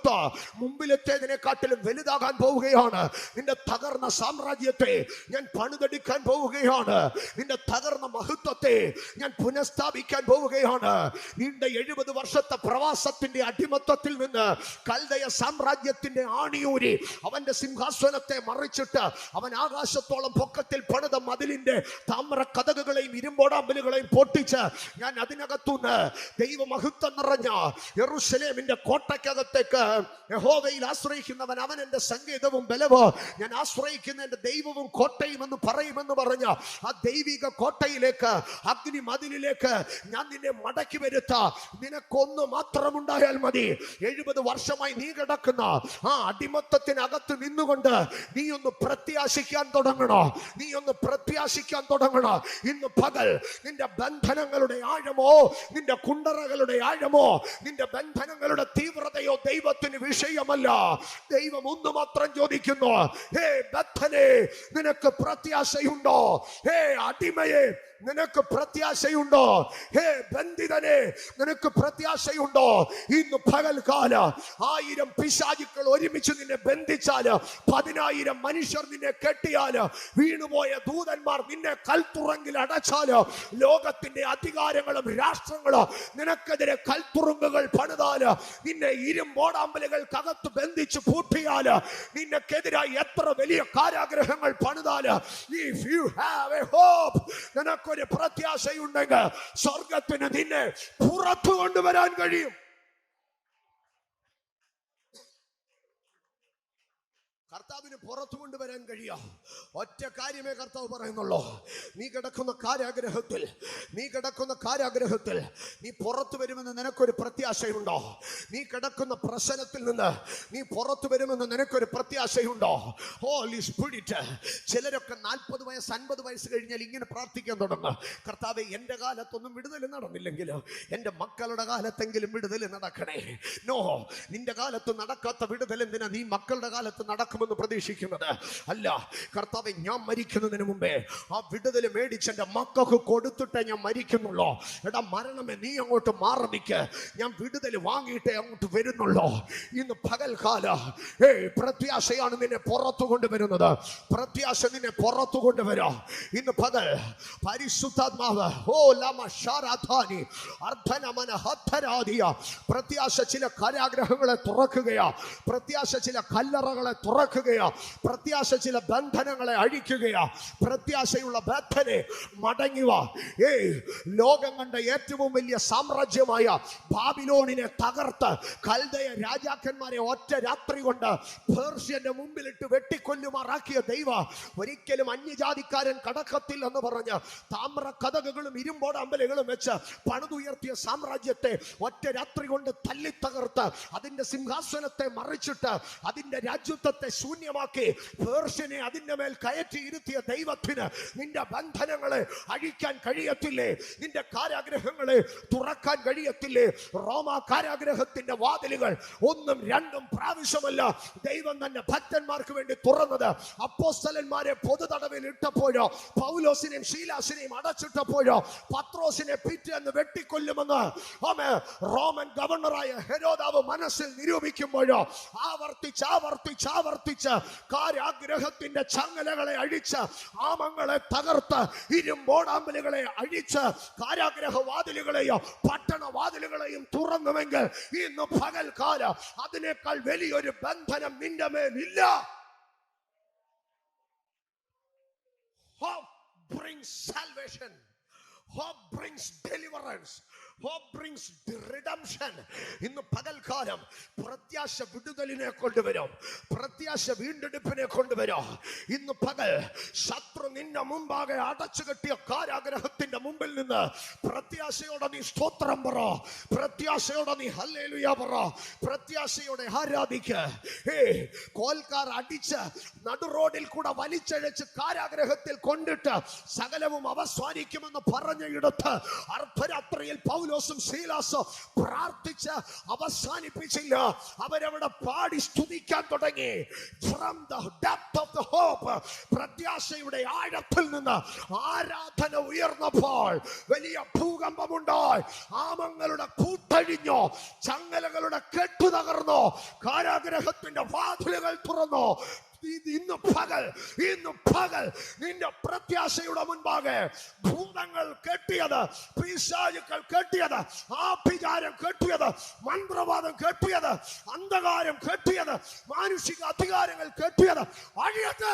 മുമ്പിലത്തേതിനെക്കാട്ടിലും വലുതാകാൻ പോവുകയാണ്. നിന്റെ തകർന്ന സാമ്രാജ്യത്തെ ഞാൻ പണിതെടുക്കാൻ പോവുകയാണ്. നിന്റെ തകർന്ന മഹത്വത്തെ ഞാൻ പുനഃസ്ഥാപിക്കാൻ പോവുകയാണ്. നീണ്ട 70 വർഷത്തെ പ്രവാസത്തിന്റെ അടിമത്തത്തിൽ നിന്ന് കൽദയ സാമ്രാജ്യത്തിന്റെ ആണിയൂരി അവന്റെ സിംഹാസനത്തെ മറിച്ചിട്ട് അവൻ ആകാശത്തോളം പൊക്കത്തിൽ പണിത മതിലിന്റെ താമ്ര കതകുകളെയും ഇരുമ്പോടാമ്പലുകളെയും പൊട്ടിച്ച് ഞാൻ അതിനകത്തുനിന്ന് ദൈവമഹത്വം നിറഞ്ഞ യെരൂശലേമിന്റെ കോട്ടയ്ക്കകത്തേക്ക് യഹോവയിൽ ആശ്രയിക്കുന്നവൻ അവൻ എന്റെ സങ്കേതവും ബലവും, ഞാൻ ആശ്രയിക്കുന്ന എന്റെ ദൈവവും കോട്ടയും എന്ന് പറയുമെന്ന് പറഞ്ഞ ആ ദൈവിക കോട്ടയിലേക്ക്, അഗ്നി മതിലിലേക്ക് ഞാൻ നിന്നെ മടക്കി വരുത്ത. നിനക്കൊന്ന് മാത്രമുണ്ടായാൽ മതി. 70 വർഷമായി നീ കിടക്കുന്ന ആ അടിമത്തത്തിനകത്ത് നിന്നുകൊണ്ട് നീ ഒന്ന് പ്രത്യാശിക്കാൻ തുടങ്ങണോ? നീ ഒന്ന് പ്രത്യാശിക്കാൻ തുടങ്ങണോ? ഇന്ന് പകൽ നിന്റെ ബന്ധനങ്ങളുടെ ആഴമോ, നിന്റെ കുണ്ടറകളുടെ ആഴമോ, നിന്റെ ബന്ധനങ്ങളുടെ തീവ്രതയോ ദൈവത്തിന് വിഷയമല്ല. ദൈവം ഒന്ന് മാത്രം ചോദിക്കുന്നു, ഹേ ബദ്ധനെ, നിനക്ക് പ്രത്യാശയുണ്ടോ? ഹേ അടിമയെ, നിനക്ക് പ്രത്യാശയുണ്ടോ? ഹേ ബന്ധിതനെ, നിനക്ക് പ്രത്യാശയുണ്ടോ? ഇന്ന് പകൽക്കാല 1000 പിശാചുക്കൾ ഒരുമിച്ച് നിന്നെ ബന്ധിച്ചാല്, 10,000 മനുഷ്യർ നിന്നെ കെട്ടിയാല്, വീണുപോയ ദൂതന്മാർ നിന്നെ കൽത്തുറങ്കിൽ അടച്ചാല്, ലോകത്തിന്റെ അധികാരങ്ങളും രാഷ്ട്രങ്ങളും നിനക്കെതിരെ കൽത്തുറുങ്കുകൾ പണിതാല്, നിന്നെ ഇരുമ്പോടാമ്പലുകൾക്കകത്ത് ബന്ധിച്ച് പൂട്ടിയാല്, നിനക്കെതിരായി എത്ര വലിയ കാരാഗ്രഹങ്ങൾ പണിതാല്, if you have a hope, നിനക്കൊരു പ്രത്യാശയുണ്ടെങ്കിൽ സ്വർഗത്തിന് നിന്നെ പുറത്തു കൊണ്ടുവരാൻ കഴിയും. കർത്താവിന് പുറത്തു കൊണ്ടുവരാൻ കഴിയുക. ഒറ്റ കാര്യമേ കർത്താവ് പറയുന്നുള്ളൂ. നീ കിടക്കുന്ന കാരാഗ്രഹത്തിൽ നീ പുറത്തു വരുമെന്ന് നിനക്കൊരു പ്രത്യാശയുണ്ടോ? നീ കിടക്കുന്ന പ്രശ്നത്തിൽ നിന്ന് നീ പുറത്തു വരുമെന്ന് നിനക്കൊരു പ്രത്യാശയുണ്ടോ? Holy spirit. ചിലരൊക്കെ 40 വയസ്സ് 50 വയസ്സ് കഴിഞ്ഞാൽ ഇങ്ങനെ പ്രാർത്ഥിക്കാൻ തുടങ്ങും, കർത്താവേ, എൻ്റെ കാലത്തൊന്നും വിടുതൽ നടന്നില്ലെങ്കിലും എൻ്റെ മക്കളുടെ കാലത്തെങ്കിലും വിടുതൽ നടക്കണേ. നോ, നിന്റെ കാലത്ത് നടക്കാത്ത വിടുതൽ എന്തിനാ നീ മക്കളുടെ കാലത്ത് നടക്കും പ്രതീക്ഷിക്കുന്നത്? അല്ല, കർത്താവേ, ഞാൻ മരിക്കുന്നതിന് മുമ്പേ ആ വിടുതൽ മേടിച്ച് എന്റെ മക്കൾക്ക് കൊടുത്തിട്ടേ ഞാൻ മരിക്കുന്നുള്ളൂ. എടാ മരണമേ, നീ അങ്ങോട്ട് മാറി നിൽക്ക്, ഞാൻ വിടുതൽ വാങ്ങിയിട്ടേ അങ്ങോട്ട് വരുന്നുള്ളൂ. ഇന്ന് പകൽക്കാല പ്രത്യാശയാണ് നിന്നെ പുറത്തു കൊണ്ടുവരുന്നത്. പ്രത്യാശ നിന്നെ പുറത്തു കൊണ്ടുവരാം. ഇന്ന് പകൽ പരിശുദ്ധാത്മാവ് പ്രത്യാശ ചില കാരാഗ്രഹങ്ങളെ തുറക്കുകയാ. പ്രത്യാശ ചില കല്ലറകളെ തുറക്കുകയാ. പ്രത്യാശ ചില ബന്ധനങ്ങളെ അഴിക്കുകയാ. പ്രത്യാശയുള്ള ബദ്ധനെ മടങ്ങി വാ. ലോകം കണ്ട ഏറ്റവും വലിയ സാമ്രാജ്യമായ ബാബിലോണിനെ തകർത്ത് കൽദയ രാജാക്കന്മാരെ ഒറ്റ രാത്രി കൊണ്ട് പേർഷ്യന്റെ മുമ്പിലിട്ട് വെട്ടിക്കൊല്ലുമാറാക്കിയ ദൈവ ഒരിക്കലും അന്യജാതിക്കാരൻ കടക്കത്തില്ല എന്ന് പറഞ്ഞ് താമ്ര കതകുകളും ഇരുമ്പോടമ്പലുകളും വെച്ച് പണിതുയർത്തിയ സാമ്രാജ്യത്തെ ഒറ്റ രാത്രി കൊണ്ട് തല്ലി തകർത്ത് അതിന്റെ സിംഹാസനത്തെ മറിച്ചിട്ട് അതിന്റെ രാജ്യത്വത്തെ ശൂന്യമാക്കി പേർഷ്യനെ അതിന്റെ മേൽ കയറ്റി ഇരുത്തിയ ദൈവത്തിന് നിന്റെ ബന്ധനങ്ങളെ അഴിക്കാൻ കഴിയത്തില്ലേ? നിന്റെ കാരാഗ്രഹങ്ങളെ തുറക്കാൻ കഴിയത്തില്ലേ? റോമ കാരാഗ്രഹത്തിന്റെ വാതിലുകൾ 1ഉം 2ഉം പ്രാവശ്യമല്ല ദൈവം തന്നെ ഭക്തന്മാർക്ക് വേണ്ടി തുറന്നത്. അപ്പോസ്തലന്മാരെ പൊതുതടവിൽ ഇട്ടപ്പോഴോ, പൗലോസിനെയും ശീലാസിനെയും അടച്ചിട്ടപ്പോഴോ, പത്രോസിനെ പിറ്റേന്ന് വെട്ടിക്കൊല്ലുമെന്ന് റോമൻ ഗവർണറായ ഹെരോദാവ് മനസ്സിൽ നിരൂപിക്കുമ്പോഴോ ആവർത്തിച്ച് കാരാഗ്രഹത്തിന്റെ ചങ്ങലകളെ അഴിച്ച്, ആമങ്ങളെ തകർത്ത്, ഇരുമ്പോടാമ്പലുകളെ അഴിച്ച്, കാരാഗ്രഹ വാതിലുകളെയോ പട്ടണ വാതിലുകളെയും തുറന്നുവെങ്കിൽ ഇന്ന് പകൽക്കാലം അതിനേക്കാൾ വലിയൊരു ബന്ധനം നിന്റെ മേലില്ല. Hope brings salvation. Hope brings deliverance. Hope brings redemption. ഇന്ന് പകൽക്കാലം പ്രത്യാശ വിടുതലിനെ കൊണ്ടുവരും. പ്രത്യാശ വീണ്ടെടുപ്പിനെ കൊണ്ടുവരും. ഇന്ന് പകൽ ശത്രു നിന്റെ മുമ്പാകെ അടച്ചു കെട്ടിയ കാരാഗ്രഹത്തിന്റെ മുമ്പിൽ നിന്ന് പ്രത്യാശയോടെ നീ സ്തോത്രം പറ. പ്രത്യാശയോടെ നീ ഹല്ലേലൂയ പറ. പ്രത്യാശയോടെ ആരാധിക്ക്. കോൽക്കാർ അടിച്ച് നടുറോഡിൽ കൂടെ വലിച്ചഴച്ച് കാരാഗ്രഹത്തിൽ കൊണ്ടിട്ട് സകലവും അവസാനിക്കുമെന്ന് പറഞ്ഞ ഇടത്ത് അർദ്ധരാത്രിയിൽ പൗലോസ് പൗലോസും ശീലാസും പ്രാർത്ഥിച്ച് അവസാനിപ്പിച്ചില്ല. അവരവിടെ പാടി സ്തുതിക്കാൻ തുടങ്ങി. From the depth of the hope, പ്രത്യാശയുടെ ആഴത്തിൽ നിന്ന് ആരാധന ഉയർന്നപ്പോൾ വലിയ ഭൂകമ്പമുണ്ടായി. ആമങ്ങളുടെ കൂട്ടഴിഞ്ഞു, ചങ്ങലകളുടെ കെട്ടു തകർന്നു, കാരാഗ്രഹത്തിന്റെ വാതിലുകൾ തുറന്നു. ഇന്ന് പകൽ നിന്റെ പ്രത്യാശയുടെ മുൻപാകെ ഭൂതങ്ങൾ കെട്ടിയത്, പിശാചുക്കൾ കെട്ടിയത്, ആഭിചാരം കെട്ടിയത്, മന്ത്രവാദം കെട്ടിയത്, അന്ധകാരം കെട്ടിയത്, മാനുഷിക അധികാരങ്ങൾ കെട്ടിയത് അഴിയത്ത്.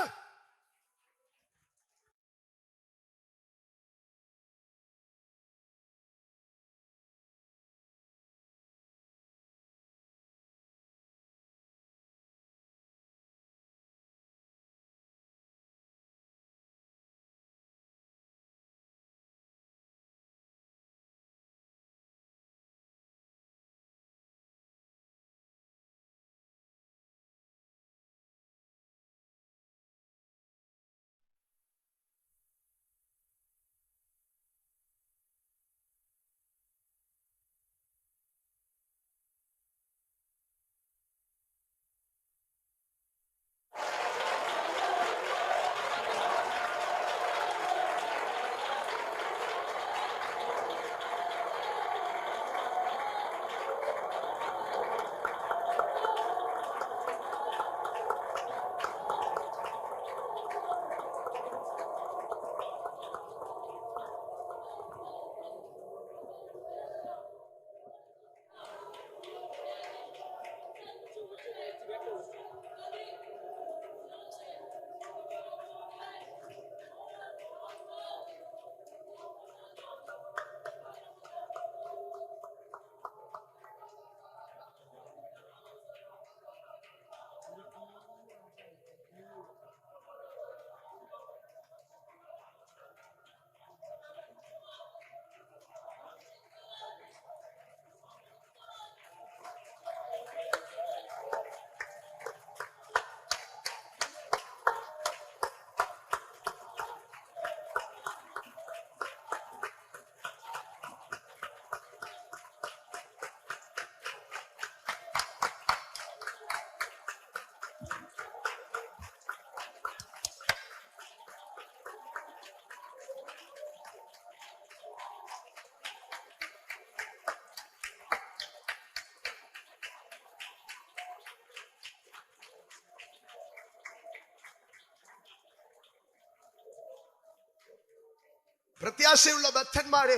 പ്രത്യാശയുള്ള ഭക്തന്മാരെ,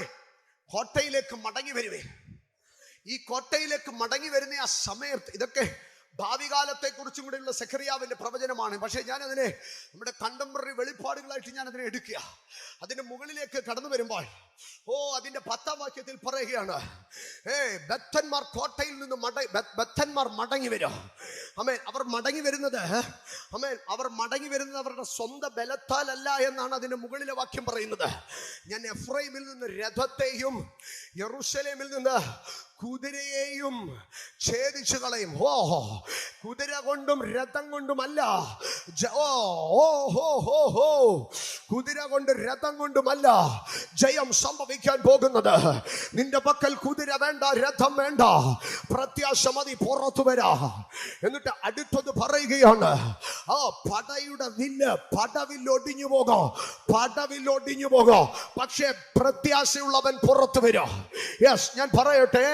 കോട്ടയിലേക്ക് മടങ്ങി വരുവേ. ഈ കോട്ടയിലേക്ക് മടങ്ങി വരുന്ന ആ സമയത്ത്, ഇതൊക്കെ ഭാവി കാലത്തെ കുറിച്ചും കൂടെയുള്ള സെഖറിയാവിന്റെ പ്രവചനമാണ്. പക്ഷേ ഞാനതിനെ നമ്മുടെ കണ്ടംപററി വെളിപ്പാടുകളായിട്ട് ഞാനതിനെ എടുക്കുക. അതിന്റെ മുകളിലേക്ക് കടന്നു വരുമ്പോൾ അതിന്റെ 10-ാം വാക്യത്തിൽ പറയുകയാണ്, ബദ്ധന്മാർ കോട്ടയിൽ നിന്ന് ബദ്ധന്മാർ മടങ്ങി വരും. ആമേൻ. അവർ മടങ്ങി വരുന്നത് അവരുടെ സ്വന്തം ബലത്താലല്ല എന്നാണ് അതിന്റെ മുകളിലെ വാക്യം പറയുന്നത്. ഞാൻ എഫ്രൈമിൽ നിന്ന് രഥത്തെയും യെരൂശലേമിൽ നിന്ന് കുതിരയെയും ഛേദിച്ചു കളയും. കുതിര കൊണ്ടും രഥം കൊണ്ടുമല്ല, കുതിര കൊണ്ട് രഥം കൊണ്ടുമല്ല ജയം സംഭവിക്കാൻ പോകുന്നത്. നിന്റെ പക്കൽ കുതിര വേണ്ട, രഥം വേണ്ട, പ്രത്യാശ മതി, പുറത്തു വരാ. എന്നിട്ട് അടുത്തത് പറയുകയാണ്, പടയുടെ വില്ല് പടവില്ലൊടിഞ്ഞു പോകോ, പക്ഷേ പ്രത്യാശയുള്ളവൻ പുറത്തു വരും. യെസ്, ഞാൻ പറയട്ടെ,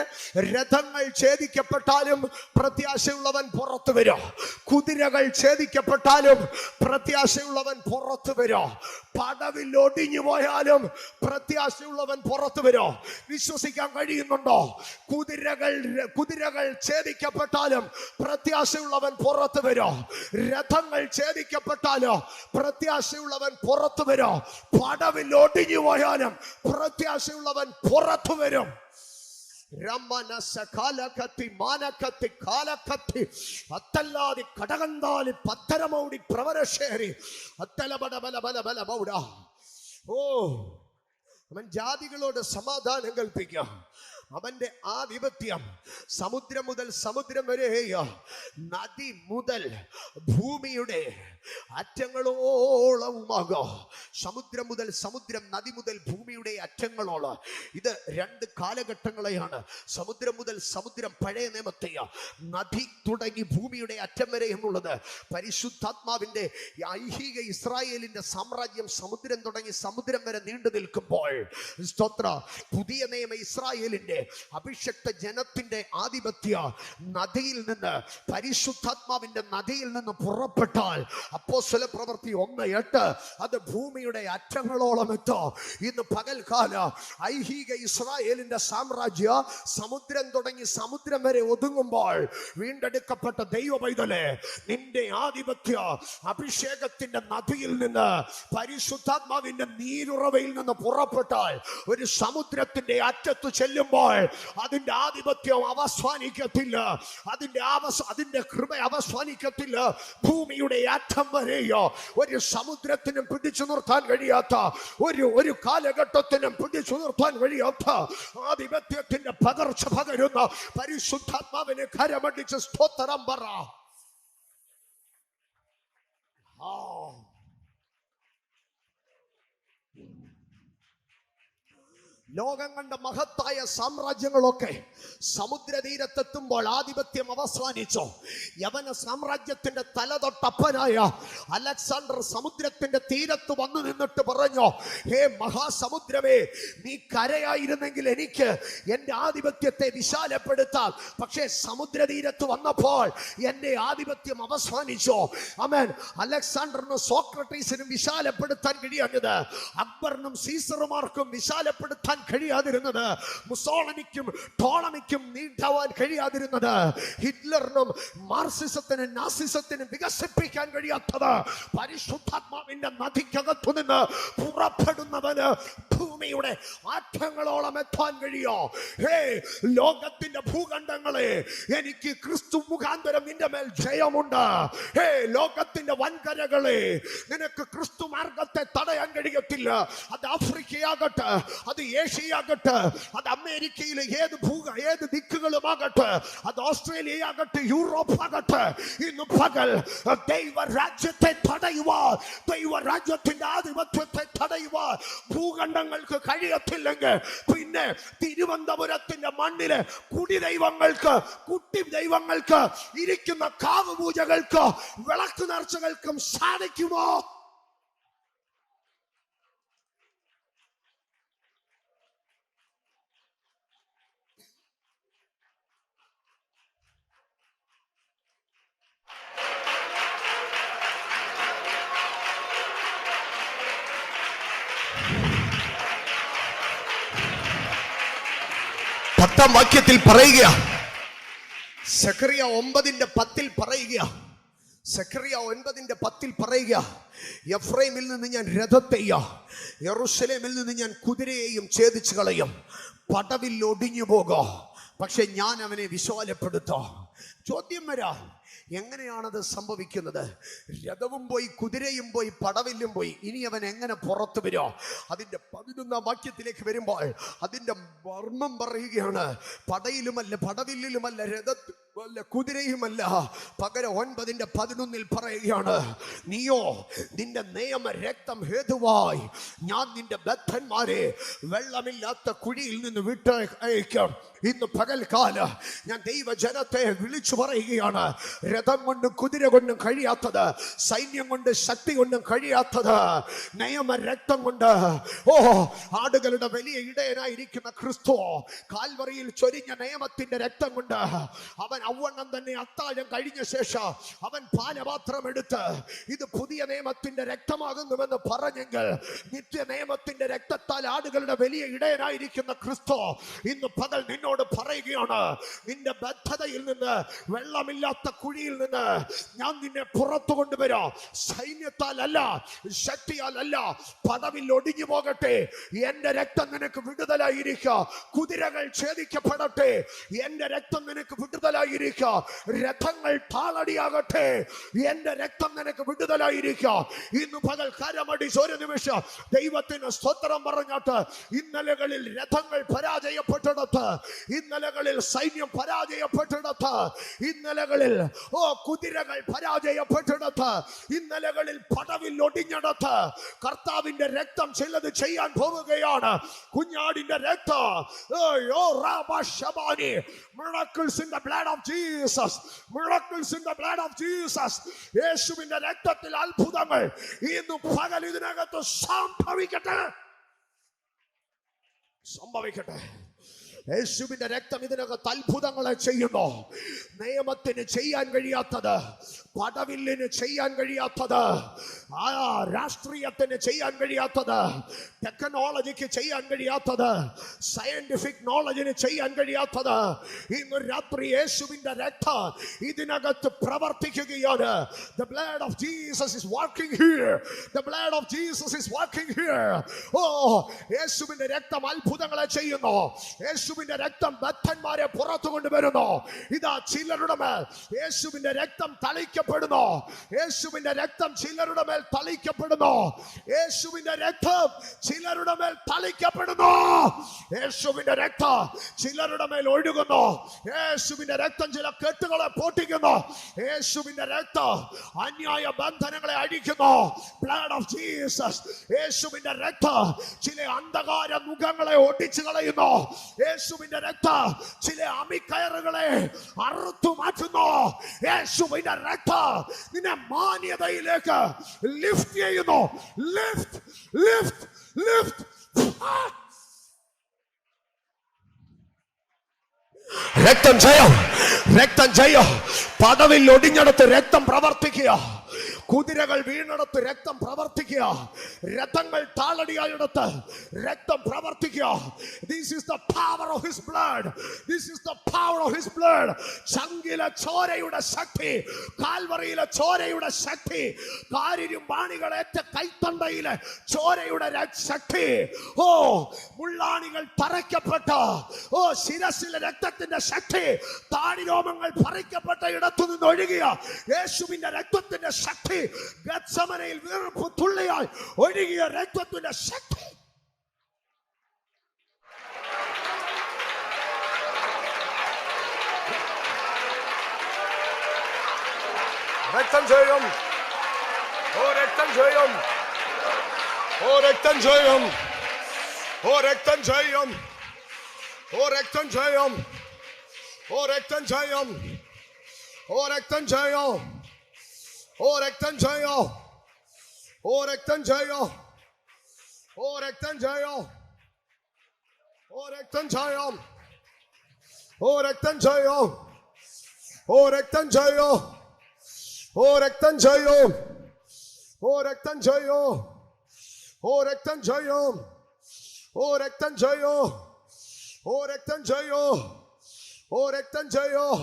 രഥങ്ങൾ ഛേദിക്കപ്പെട്ടാലും പ്രത്യാശയുള്ളവൻ പുറത്തു വരും. കുതിരകൾ ഛേദിക്കപ്പെട്ടാലും പ്രത്യാശയുള്ളവൻ പുറത്തു വരും. പടവിൽ ഒടിഞ്ഞു പോയാലും പ്രത്യാശയുള്ളവൻ പുറത്തു വരും. വിശ്വസിക്കാൻ കഴിയുന്നുണ്ടോ? കുതിരകൾ ഛേദിക്കപ്പെട്ടാലും പ്രത്യാശയുള്ളവൻ പുറത്തു വരും. രഥങ്ങൾ ഛേദിക്കപ്പെട്ടാലും പ്രത്യാശയുള്ളവൻ പുറത്തു വരും. പടവിൽ ഒടിഞ്ഞു പോയാലും പ്രത്യാശയുള്ളവൻ പുറത്തു വരും. അത്തല്ലാതി കടകന്താലി പത്തരമൗടി പ്രവരശേരി അത്തലബല. അവൻ ജാതികളോട് സമാധാനം കൽപ്പിക്കാം. അവന്റെ ആധിപത്യം സമുദ്രം മുതൽ സമുദ്രം വരെ, നദി മുതൽ ഭൂമിയുടെ അറ്റങ്ങളോളവുമാകാം. സമുദ്രം മുതൽ സമുദ്രം, നദി മുതൽ ഭൂമിയുടെ അറ്റങ്ങളോളം. ഇത് രണ്ട് കാലഘട്ടങ്ങളെയാണ്. സമുദ്രം മുതൽ സമുദ്രം പഴയ നിയമത്തെയാ, നദി തുടങ്ങി ഭൂമിയുടെ അറ്റം വരെ എന്നുള്ളത് പരിശുദ്ധാത്മാവിന്റെ ഐഹിക ഇസ്രായേലിന്റെ സാമ്രാജ്യം സമുദ്രം തുടങ്ങി സമുദ്രം വരെ നീണ്ടു നിൽക്കുമ്പോൾ, സ്തോത്ര, പുതിയ നിയമ ഇസ്രായേലിന്റെ അഭിഷക്ത ജനത്തിന്റെ ആധിപത്യ നദിയിൽ നിന്ന്, പരിശുദ്ധാത്മാവിന്റെ നദിയിൽ നിന്ന് പുറപ്പെട്ടാൽ അപ്പോസ്തല പ്രവൃത്തി 1:8 അത് ഭൂമിയുടെ അറ്റങ്ങളോളം എത്തും. ഇന്ന് പകൽക്കാല ഐഹിക ഇസ്രായേലിന്റെ സാമ്രാജ്യ സമുദ്രം തുടങ്ങി സമുദ്രം വരെ ഒതുങ്ങുമ്പോൾ, വീണ്ടെടുക്കപ്പെട്ട ദൈവ പൈതലേ, നിന്റെ ആധിപത്യ അഭിഷേകത്തിന്റെ നദിയിൽ നിന്ന്, പരിശുദ്ധാത്മാവിന്റെ നീരുറവയിൽ നിന്ന് പുറപ്പെട്ടാൽ ഒരു സമുദ്രത്തിന്റെ അറ്റത്ത് ചെല്ലുമ്പോൾ അതിന്റെ ആധിപത്യം അവസാനിക്കത്തില്ല, അതിന്റെ കൃപ അവസാനിക്കത്തില്ല. ഭൂമിയുടെ അറ്റം വരെയോ ഒരു സമുദ്രത്തിനും പിടിച്ചു നിർത്താൻ കഴിയാത്ത, ഒരു കാലഘട്ടത്തിനും പിടിച്ചു നിർത്താൻ കഴിയാത്ത ആധിപത്യത്തിന്റെ പകർച്ച പകരുന്ന പരിശുദ്ധാത്മാവിനെ കരമടിച്ച് സ്തോത്രം പറ. ലോകം കണ്ട മഹത്തായ സാമ്രാജ്യങ്ങളൊക്കെ സമുദ്രതീരത്തെത്തുമ്പോൾ ആധിപത്യം അവസാനിച്ചു. യവന സാമ്രാജ്യത്തിന്റെ തലതൊട്ടപ്പനായ അലക്സാണ്ടർ സമുദ്രത്തിന്റെ തീരത്ത് വന്നു നിന്നിട്ട് പറഞ്ഞു, ഹേ മഹാസമുദ്രമേ, നീ കരയായിരുന്നെങ്കിൽ എനിക്ക് എന്റെ ആധിപത്യത്തെ വിശാലപ്പെടുത്താം. പക്ഷേ സമുദ്രതീരത്ത് വന്നപ്പോൾ എന്റെ ആധിപത്യം അവസാനിച്ചു. ആമേൻ. അലക്സാണ്ടറിനും സോക്രട്ടീസിനും വിശാലപ്പെടുത്താൻ കഴിയാഞ്ഞത്, അക്ബറിനും സീസറുമാർക്കും വിശാലപ്പെടുത്താൻ കഴിയാതിരുന്നത്, മുസോളിനിക്കും ടോളമിക്കും നീണ്ടാവാൻ കഴിയാതിരുന്നത്, ഹിറ്റ്ലറിനും മാർക്സിസത്തിനും നാസിസത്തിനും വികസിപ്പിക്കാൻ കഴിയാത്തത്, പരിശുദ്ധാത്മാവിന്റെ നദിക്കകത്തു നിന്ന് പുറപ്പെടുന്നവന് ഭൂമിയുടെ ആറ്റങ്ങളോളം എത്താൻ കഴിയോ? ഹേ ലോകത്തിന്റെ ഭൂഖണ്ഡങ്ങളെ, എനിക്ക് ക്രിസ്തു മുഖാന്തരം നിന്റെ മേൽ ജയമുണ്ട്. ഹേ ലോകത്തിന്റെ വൻകരകളെ, നിനക്ക് ക്രിസ്തു മാർഗത്തെ തടയാൻ കഴിയത്തില്ല. അത് ആഫ്രിക്കയാകട്ടെ, അത് ഏഷ്യയാകട്ടെ, അത് അമേരിക്കയിലെ ഏത് ദിക്കുകളുമാകട്ടെ, അത് ഓസ്ട്രേലിയയാകട്ടെ, യൂറോപ്പ് ആകട്ടെ, ഇന്ന് പകൽ ദൈവരാജ്യത്തെ തടയുവാൻ, ദൈവരാജ്യത്തിന്റെ ആധിപത്യത്തെ തടയുവാൻ ഭൂഖണ്ഡങ്ങൾക്ക് കഴിയത്തില്ലെങ്കിൽ പിന്നെ തിരുവനന്തപുരത്തിന്റെ മണ്ണിലെ കുടി ദൈവങ്ങൾക്ക് ഇരിക്കുന്ന കാവുപൂജകൾക്ക് വിളക്ക് നേർച്ചകൾക്കും സാധിക്കുമോ? പത്താം വാക്യത്തിൽ പറയുക, സെഖറിയ 9:10 പറയുക, സെഖറിയ 9:10 പറയുക, എഫ്രൈമിൽ നിന്ന് ഞാൻ രഥത്തെയും യെരൂശലേമിൽ നിന്ന് ഞാൻ കുതിരയെയും ഛേദിച്ചു കളയും. പടവിൽ ഒടിഞ്ഞു പോകും, പക്ഷെ ഞാൻ അവനെ വിശാലപ്പെടുത്താം. ചോദ്യം വരാം, എങ്ങനെയാണത് സംഭവിക്കുന്നത്? രഥവും പോയി, കുതിരയും പോയി, പടവില്ലും പോയി, ഇനി അവൻ എങ്ങനെ പുറത്തു വരും? അതിന്റെ 11ാം വാക്യത്തിലേക്ക് വരുമ്പോൾ അതിന്റെ മർമ്മം പറയുകയാണ്, പടയിലുമല്ല, പടവില്ലിലുമല്ല, രഥമല്ല, കുതിരയുമല്ല. പകരം 9:11 പറയുകയാണ്, നീയോ നിന്റെ നിയമ രക്തം ഹേതുവായി ഞാൻ നിന്റെ ബദ്ധന്മാരെ വെള്ളമില്ലാത്ത കുഴിയിൽ നിന്ന് വിട്ടയക്കും. ഇന്ന് പകൽക്കാല ഞാൻ ദൈവജനത്തെ വിളിച്ചു പറയുകയാണ്, രഥം കൊണ്ടും കുതിര കൊണ്ടും കഴിയാത്തത്, സൈന്യം കൊണ്ട് ശക്തി കൊണ്ടും കഴിയാത്തത്, നിയമ രക്തം കൊണ്ട്. ആടുകളുടെ വലിയ ഇടയനായിരിക്കുന്ന ക്രിസ്തു കാൽവറിയിൽ ചൊരിഞ്ഞ നിയമത്തിന്റെ രക്തം കൊണ്ട് അവൻ അവണ്ണം തന്നെ അത്താഴം കഴിഞ്ഞ ശേഷം അവൻ പാനപാത്രം എടുത്ത് ഇത് പുതിയ നിയമത്തിന്റെ രക്തമാകുന്നുവെന്ന് പറഞ്ഞെങ്കിൽ, നിത്യ നിയമത്തിന്റെ രക്തത്താൽ ആടുകളുടെ വലിയ ഇടയനായിരിക്കുന്ന ക്രിസ്തു ഇന്ന് പകൽ നിന്നോട് പറയും, പറയുകയാണ്, നിന്റെ ബദ്ധതയിൽ നിന്ന്, വെള്ളമില്ലാത്ത കുഴിയിൽ നിന്ന് ഞാൻ നിന്നെ പുറത്തു കൊണ്ടുവരാം. സൈന്യത്താലല്ല, ശക്തിയാലല്ല, പദവിൽ ഒടിഞ്ഞു പോകട്ടെ, എന്റെ രക്തം നിനക്ക് വിടുതലായിരിക്കുക. കുതിരകൾ ഛേദിക്കപ്പെടട്ടെ, എന്റെ രക്തം നിനക്ക് വിടുതലായിരിക്കുക. രഥങ്ങൾ താളടിയാകട്ടെ, എന്റെ രക്തം നിനക്ക് വിടുതലായിരിക്കുക. ഇന്ന് പകൽ കരമടിച്ച് ഒരു നിമിഷം ദൈവത്തിന് സ്തോത്രം പറഞ്ഞിട്ട്, ഇന്നലകളിൽ രഥങ്ങൾ പരാജയപ്പെട്ടിടത്ത്, ഇന്നലകളിൽ സൈന്യം പരാജയപ്പെട്ടിടത്ത്, ഇന്നലകളിൽ കുതിരകൾ പരാജയപ്പെട്ടിടത്ത്, ഇന്നലകളിൽ പടവിൽ ഒടിഞ്ഞിടത്ത് കർത്താവിന്റെ രക്തം ചിലത് ചെയ്യാൻ പോവുകയാണ്. കുഞ്ഞാടിന്റെ രക്തം, miracles in the blood of Jesus, miracles in the blood of Jesus. യേശുവിന്റെ രക്തത്തിൽ അത്ഭുതങ്ങൾ ഇന്ന് പകൽ ഇതിനകത്ത് സംഭവിക്കട്ടെ. യേശുവിന്റെ രക്തം ഇതിനകത്ത് അത്ഭുതങ്ങളെ ചെയ്യുന്നു. നിയമത്തിന് ചെയ്യാൻ കഴിയാത്തത്, പടവില്ലിന് ചെയ്യാൻ കഴിയാത്തത്, രാഷ്ട്രീയത്തിന് ചെയ്യാൻ കഴിയാത്തത്, ടെക്നോളജിക്ക് ചെയ്യാൻ കഴിയാത്തത്, സയന്റിഫിക് നോളജിന് ചെയ്യാൻ കഴിയാത്തത്, ഇന്ന് രാത്രി യേശുവിന്റെ രക്തം ഇതിനകത്ത് പ്രവർത്തിക്കുകയാണ്. The blood of Jesus is working here. The blood of Jesus is working here. യേശുവിന്റെ രക്തം അത്ഭുതങ്ങളെ ചെയ്യുന്നു. യേശുവിന്റെ രക്തം ബദ്ധന്മാരെ പുറത്തു കൊണ്ടുവരുന്നു. ഇതാ ചിലരുടെ മേൽ യേശുവിന്റെ രക്തം തളിക്കപ്പെടുന്നു. യേശുവിന്റെ രക്തം ചിലരുടെ മേൽ തളിക്കപ്പെടുന്നു. യേശുവിന്റെ രക്തം ചിലരുടെ മേൽ തളിക്കപ്പെടുന്നു. യേശുവിന്റെ രക്തം ചിലരുടെ മേൽ ഒഴുകുന്നു. യേശുവിന്റെ രക്തം ചില കെട്ടുകളെ പൊട്ടിക്കുന്നു. യേശുവിന്റെ രക്തം അന്യായ ബന്ധനങ്ങളെ അഴിക്കുന്നു. Blood of Jesus. യേശുവിന്റെ രക്തം ചില അന്ധകാര മുഖങ്ങളെ ഒടിച്ചു കളയുന്നു. യേശുവിന്റെ രക്തം ചില അമിക്കയറുകളെ അറുത്തു മാറ്റുന്നു. യേശുവിന്റെ രക്തം നിന്നെ മാന്യതയിലേക്ക് ലിഫ്റ്റ് ചെയ്യുന്നു. Lift lift lift. രക്തം ജയം, രക്തം ജയം. പദവിൽ ഒടിഞ്ഞെടുത്ത് രക്തം പ്രവർത്തിക്കുക. കുതിരകൾ വീണെടുത്ത് രക്തം പ്രവർത്തിക്കുക. രഥങ്ങൾ താളടിയായെടുത്ത് രക്തം പ്രവർത്തിക്കുക. This is the power of his blood. This is the power of his blood. ചങ്കിലെ ചോരയുടെ ശക്തി, കാൽവറിയിലെ ചോരയുടെ ശക്തി, കാരിരുമ്പാണികളേറ്റ കൈത്തണ്ടയിലെ ചോരയുടെ ശക്തി, മുള്ളാണികൾ തറയ്ക്കപ്പെട്ട ശിരസിലെ രക്തത്തിന്റെ ശക്തി, താടിരോമങ്ങൾ പറിക്കപ്പെട്ട ഇടത്തു നിന്ന് ഒഴുകിയ യേശുവിന്റെ രക്തത്തിന്റെ ശക്തി, ഗത്സമനയിൽ വീർപ്പ് തുള്ളിയായി ഒഴുകിയ രക്തത്തിന്റെ ശക്തി. രക്തം ജയം, രക്തം ജയം, രക്തം ജയം, രക്തം ജയം, രക്തം ജയം, രക്തം ജയം, രക്തം ജയം, രക്തം ജയം, രക്തം ജയം, രക്തം ജയം, രക്തം ജയം, രക്തം ജയം, രക്തം ജയം, രക്തം ജയം, രക്തം ജയം, രക്തം ജയം, രക്തം ജയം, രക്തം ജയം, രക്തം ജയം.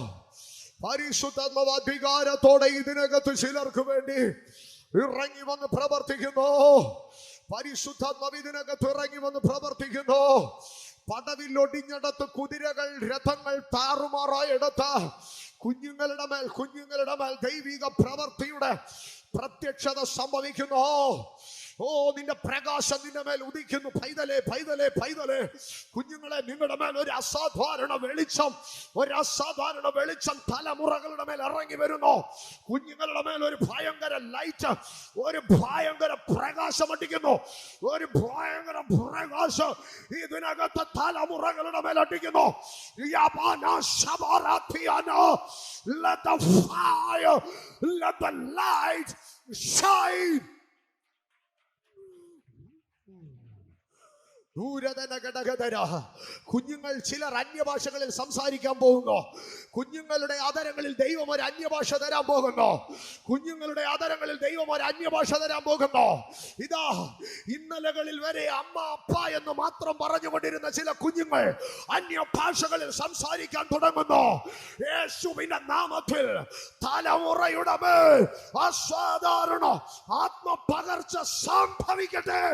പരിശുദ്ധാത്മാവ് അധികാരത്തോടെ ഇതിനകത്ത് ചിലർക്ക് വേണ്ടി ഇറങ്ങി വന്ന് പ്രവർത്തിക്കുന്നു. പരിശുദ്ധാത്മാവ് ഇതിനകത്ത് ഇറങ്ങി വന്ന് പ്രവർത്തിക്കുന്നു. പടവിൽ ഒടിഞ്ഞെടുത്ത് കുതിരകൾ രഥങ്ങൾ താറുമാറായെടുത്ത് കുഞ്ഞുങ്ങളുടെ മേൽ ദൈവിക പ്രവൃത്തിയുടെ പ്രത്യക്ഷത സംഭവിക്കുന്നു. നിന്റെ പ്രകാശം നിന്റെ മേൽ ഉദിക്കുന്നു. പൈതലേ പൈതലേ പൈതലേ, കുഞ്ഞുങ്ങളെ, നിങ്ങളുടെ മേൽ ഒരു അസാധാരണ വെളിച്ചം തലമുറകളുടെ മേൽ ഇറങ്ങി വരുന്നു. കുഞ്ഞുങ്ങളുടെ മേൽ ഒരു ഭയങ്കര ലൈറ്റ്, ഒരു ഭയങ്കര പ്രകാശം അടിക്കുന്നു. ഒരു ഭയങ്കര പ്രകാശം ഇതിനകത്ത് തലമുറകളുടെ മേൽ അടിക്കുന്നു. Let the fire, let the light shine. കുഞ്ഞുങ്ങൾ ചിലർ അന്യഭാഷകളിൽ സംസാരിക്കാൻ പോകുന്നു. കുഞ്ഞുങ്ങളുടെ ആദരങ്ങളിൽ ദൈവം ഒരു അന്യഭാഷ തരാൻ പോകുന്നു. കുഞ്ഞുങ്ങളുടെ ആദരങ്ങളിൽ ദൈവം ഒരു അന്യഭാഷ തരാൻ പോകുന്നു. ഇതാ, ഇന്നലകളിൽ വരെ അമ്മ അപ്പ എന്ന് മാത്രം പറഞ്ഞുകൊണ്ടിരുന്ന ചില കുഞ്ഞുങ്ങൾ അന്യഭാഷകളിൽ സംസാരിക്കാൻ തുടങ്ങുന്നു. യേശുവിന്റെ നാമത്തിൽ തലമുറയുടെ മേൽ അസാധാരണ ആത്മപകർച്ച സംഭവിക്കട്ടെ.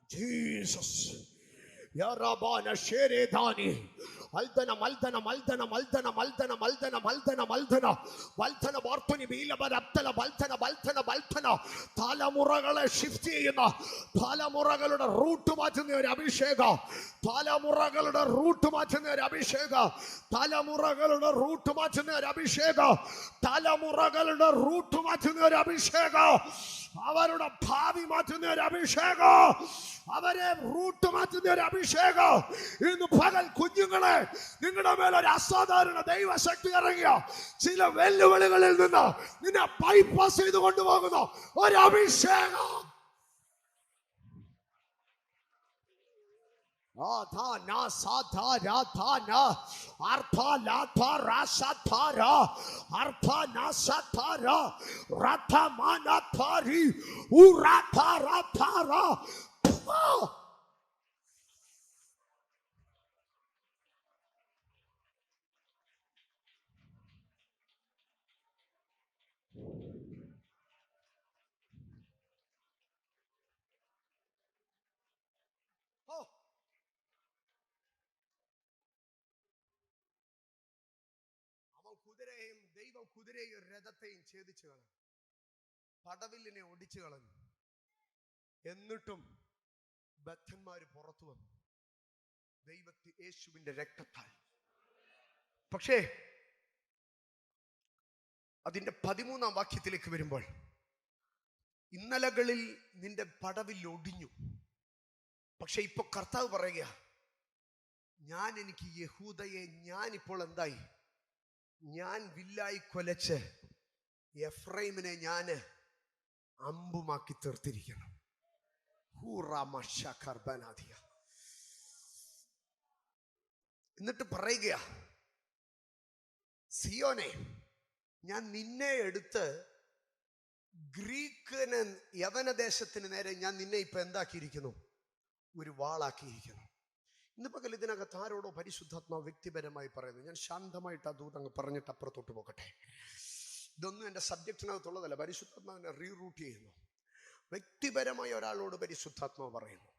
ജീസസ്. യറബാന ശേരേദാനി മൽദന മൽദന മൽദന മൽദന മൽദന മൽദന മൽദന മൽദന മൽദന വാർത്തുനി ബീലബര അബ്ദല മൽദന മൽദന മൽദന. തലമുറകളെ ഷിഫ്റ്റ് ചെയ്യുന്ന, തലമുറകളുടെ റൂട്ട് മാറ്റുന്ന ഒരു അഭിഷേകം, തലമുറകളുടെ റൂട്ട് മാറ്റുന്ന ഒരു അഭിഷേകം, തലമുറകളുടെ റൂട്ട് മാറ്റുന്ന ഒരു അഭിഷേകം, തലമുറകളുടെ റൂട്ട് മാറ്റുന്ന ഒരു അഭിഷേകം, അവരുടെ ഭാവി മാറ്റുന്ന ഒരു അഭിഷേകം, അവരെ റൂട്ട് മാറ്റുന്ന ഒരു അഭിഷേകം. ഇന്ന് പകൽ കുഞ്ഞുങ്ങളെ, നിങ്ങളുടെ മേൽ ഒരു അസാധാരണ ദൈവശക്തി ഇറങ്ങിയ ചില വെല്ലുവിളികളിൽ നിന്ന് നിന്നെ ബൈപ്പാസ് ചെയ്ത് കൊണ്ടുപോകുന്ന ഒരു അഭിഷേകം. കുതിരയെയും ദൈവം കുതിരയെയും രഥത്തെയും ഛേദിച്ചു കളഞ്ഞു, പടവില്ലിനെ ഒടിച്ചു കളഞ്ഞു. എന്നിട്ടും ബദ്ധന്മാര് പുറത്തു വന്നു യേശുവിന്റെ രക്തത്താൽ. പക്ഷേ അതിന്റെ 13-ാം വാക്യത്തിലേക്ക് വരുമ്പോൾ, ഇന്നലകളിൽ നിന്റെ പടവിൽ ഒടിഞ്ഞു, പക്ഷെ ഇപ്പൊ കർത്താവ് പറയുക, എനിക്ക് യഹൂദയെ ഞാനിപ്പോൾ എന്തായി, ഞാൻ വില്ലായി കൊലച്ച് എഫ്രൈമിനെ ഞാൻ അമ്പുമാക്കി തീർത്തിരിക്കണം. എന്നിട്ട് പറയുക, സിയോനെ, ഞാൻ നിന്നെ എടുത്ത് ഗ്രീക്കിന് യവനദേശത്തിന് നേരെ ഞാൻ നിന്നെ ഇപ്പൊ എന്താക്കിയിരിക്കുന്നു, ഒരു വാളാക്കിയിരിക്കുന്നു. ഇന്ന് പകൽ ഇതിനകത്ത് ആരോടോ പരിശുദ്ധാത്മാവ് വ്യക്തിപരമായി പറയുന്നു. ഞാൻ ശാന്തമായിട്ട് ആ ദൂത് അങ്ങ് പറഞ്ഞിട്ട് അപ്പുറത്തോട്ട് പോകട്ടെ. ഇതൊന്നും എൻ്റെ സബ്ജക്റ്റിനകത്തുള്ളതല്ല. പരിശുദ്ധാത്മാവിനെ റീറൂട്ട് ചെയ്യുന്നു. വ്യക്തിപരമായി ഒരാളോട് പരിശുദ്ധാത്മാവ് പറയുന്നു.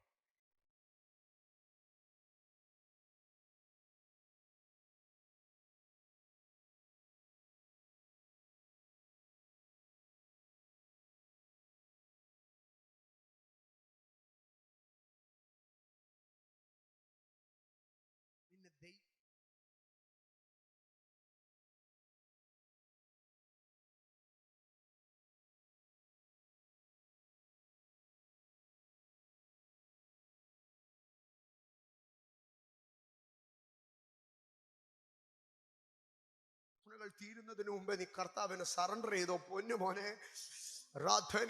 തീരുന്നതിന് മുമ്പേ നീ കർത്താവിന് സറണ്ടർ ചെയ്തോ. പൊന്നു മോനെ,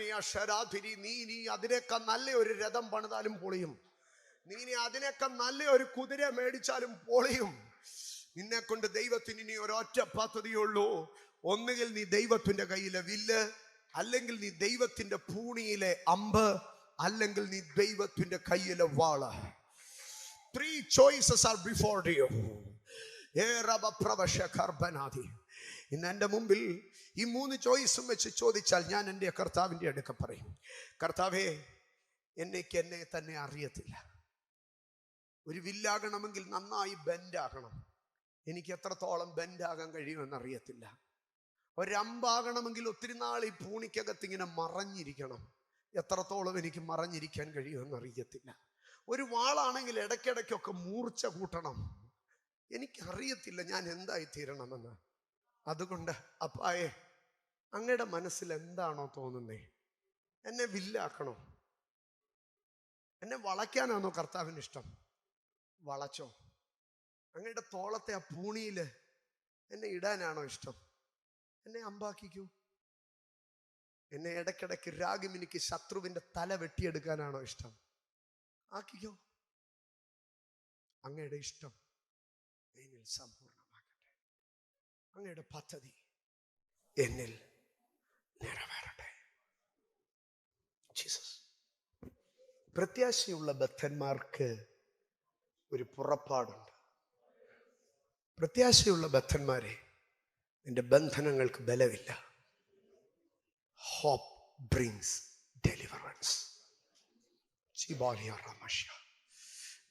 നീ അതിനേക്കാൾ നല്ല ഒരു രഥം പണിതാലും പൊളിയും, നീ അതിനേക്കാൾ നല്ല ഒരു കുതിര മേടിച്ചാലും പൊളിയും. നിന്നെ കൊണ്ട് ദൈവത്തിന് ഇനി ഒരൊറ്റ പദ്ധതിയുള്ളൂ. ഒന്നുകിൽ നീ ദൈവത്തിന്റെ കയ്യിലെ വില്ല്, അല്ലെങ്കിൽ നീ ദൈവത്തിന്റെ പൂണിയിലെ അമ്പ്, അല്ലെങ്കിൽ നീ ദൈവത്തിന്റെ കയ്യിലെ വാള്. 3 choices are before you. ഇന്ന് എൻ്റെ മുമ്പിൽ ഈ 3 ചോയ്സും വെച്ച് ചോദിച്ചാൽ ഞാൻ എൻ്റെ കർത്താവിൻ്റെ അടുക്ക പറയും, കർത്താവേ, എന്നെ തന്നെ അറിയത്തില്ല. ഒരു വില്ലാകണമെങ്കിൽ നന്നായി ബെൻഡാകണം. എനിക്ക് എത്രത്തോളം ബെൻഡാകാൻ കഴിയുമെന്ന് അറിയത്തില്ല. ഒരമ്പാകണമെങ്കിൽ ഒത്തിരി നാൾ ഈ പൂണിക്കകത്ത് ഇങ്ങനെ മറഞ്ഞിരിക്കണം. എത്രത്തോളം എനിക്ക് മറഞ്ഞിരിക്കാൻ കഴിയുമെന്ന് അറിയത്തില്ല. ഒരു വാളാണെങ്കിൽ ഇടയ്ക്കിടയ്ക്കൊക്കെ മൂർച്ച കൂട്ടണം. എനിക്കറിയത്തില്ല ഞാൻ എന്തായി തീരണമെന്ന്. അതുകൊണ്ട് അപ്പായെ, അങ്ങയുടെ മനസ്സിൽ എന്താണോ തോന്നുന്നേ, എന്നെ വില്ലാക്കണോ, എന്നെ വളയ്ക്കാനാണോ കർത്താവിന് ഇഷ്ടം, വളച്ചോ. അങ്ങയുടെ തോളത്തെ ആ പൂണിയില് എന്നെ ഇടാനാണോ ഇഷ്ടം, എന്നെ അമ്പാക്കിക്കൂ. എന്നെ ഇടയ്ക്കിടയ്ക്ക് രാഗിമിനിക്ക് ശത്രുവിന്റെ തല വെട്ടിയെടുക്കാനാണോ ഇഷ്ടം, ആക്കിക്കോ. അങ്ങയുടെ ഇഷ്ടം. എന്നിൽ സമ്പൂർണ്ണമാകട്ടെ. അങ്ങയുടെ പദ്ധതി എന്നിൽ നിറവേറട്ടെ. ജീസസ്. പ്രത്യാശയുള്ള ബദ്ധന്മാർക്ക് ഒരു പുറപ്പാടുണ്ട്. പ്രത്യാശയുള്ള ബദ്ധന്മാരെ, നിന്റെ ബന്ധനങ്ങൾക്ക് ബലമില്ല. Hope brings deliverance.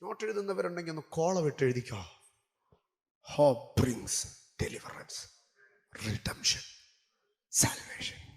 നോട്ട് എഴുതുന്നവരുണ്ടെങ്കിൽ ഒന്ന് കോളം ഇട്ട് എഴുതിക്കോ. Hope brings deliverance, redemption, salvation.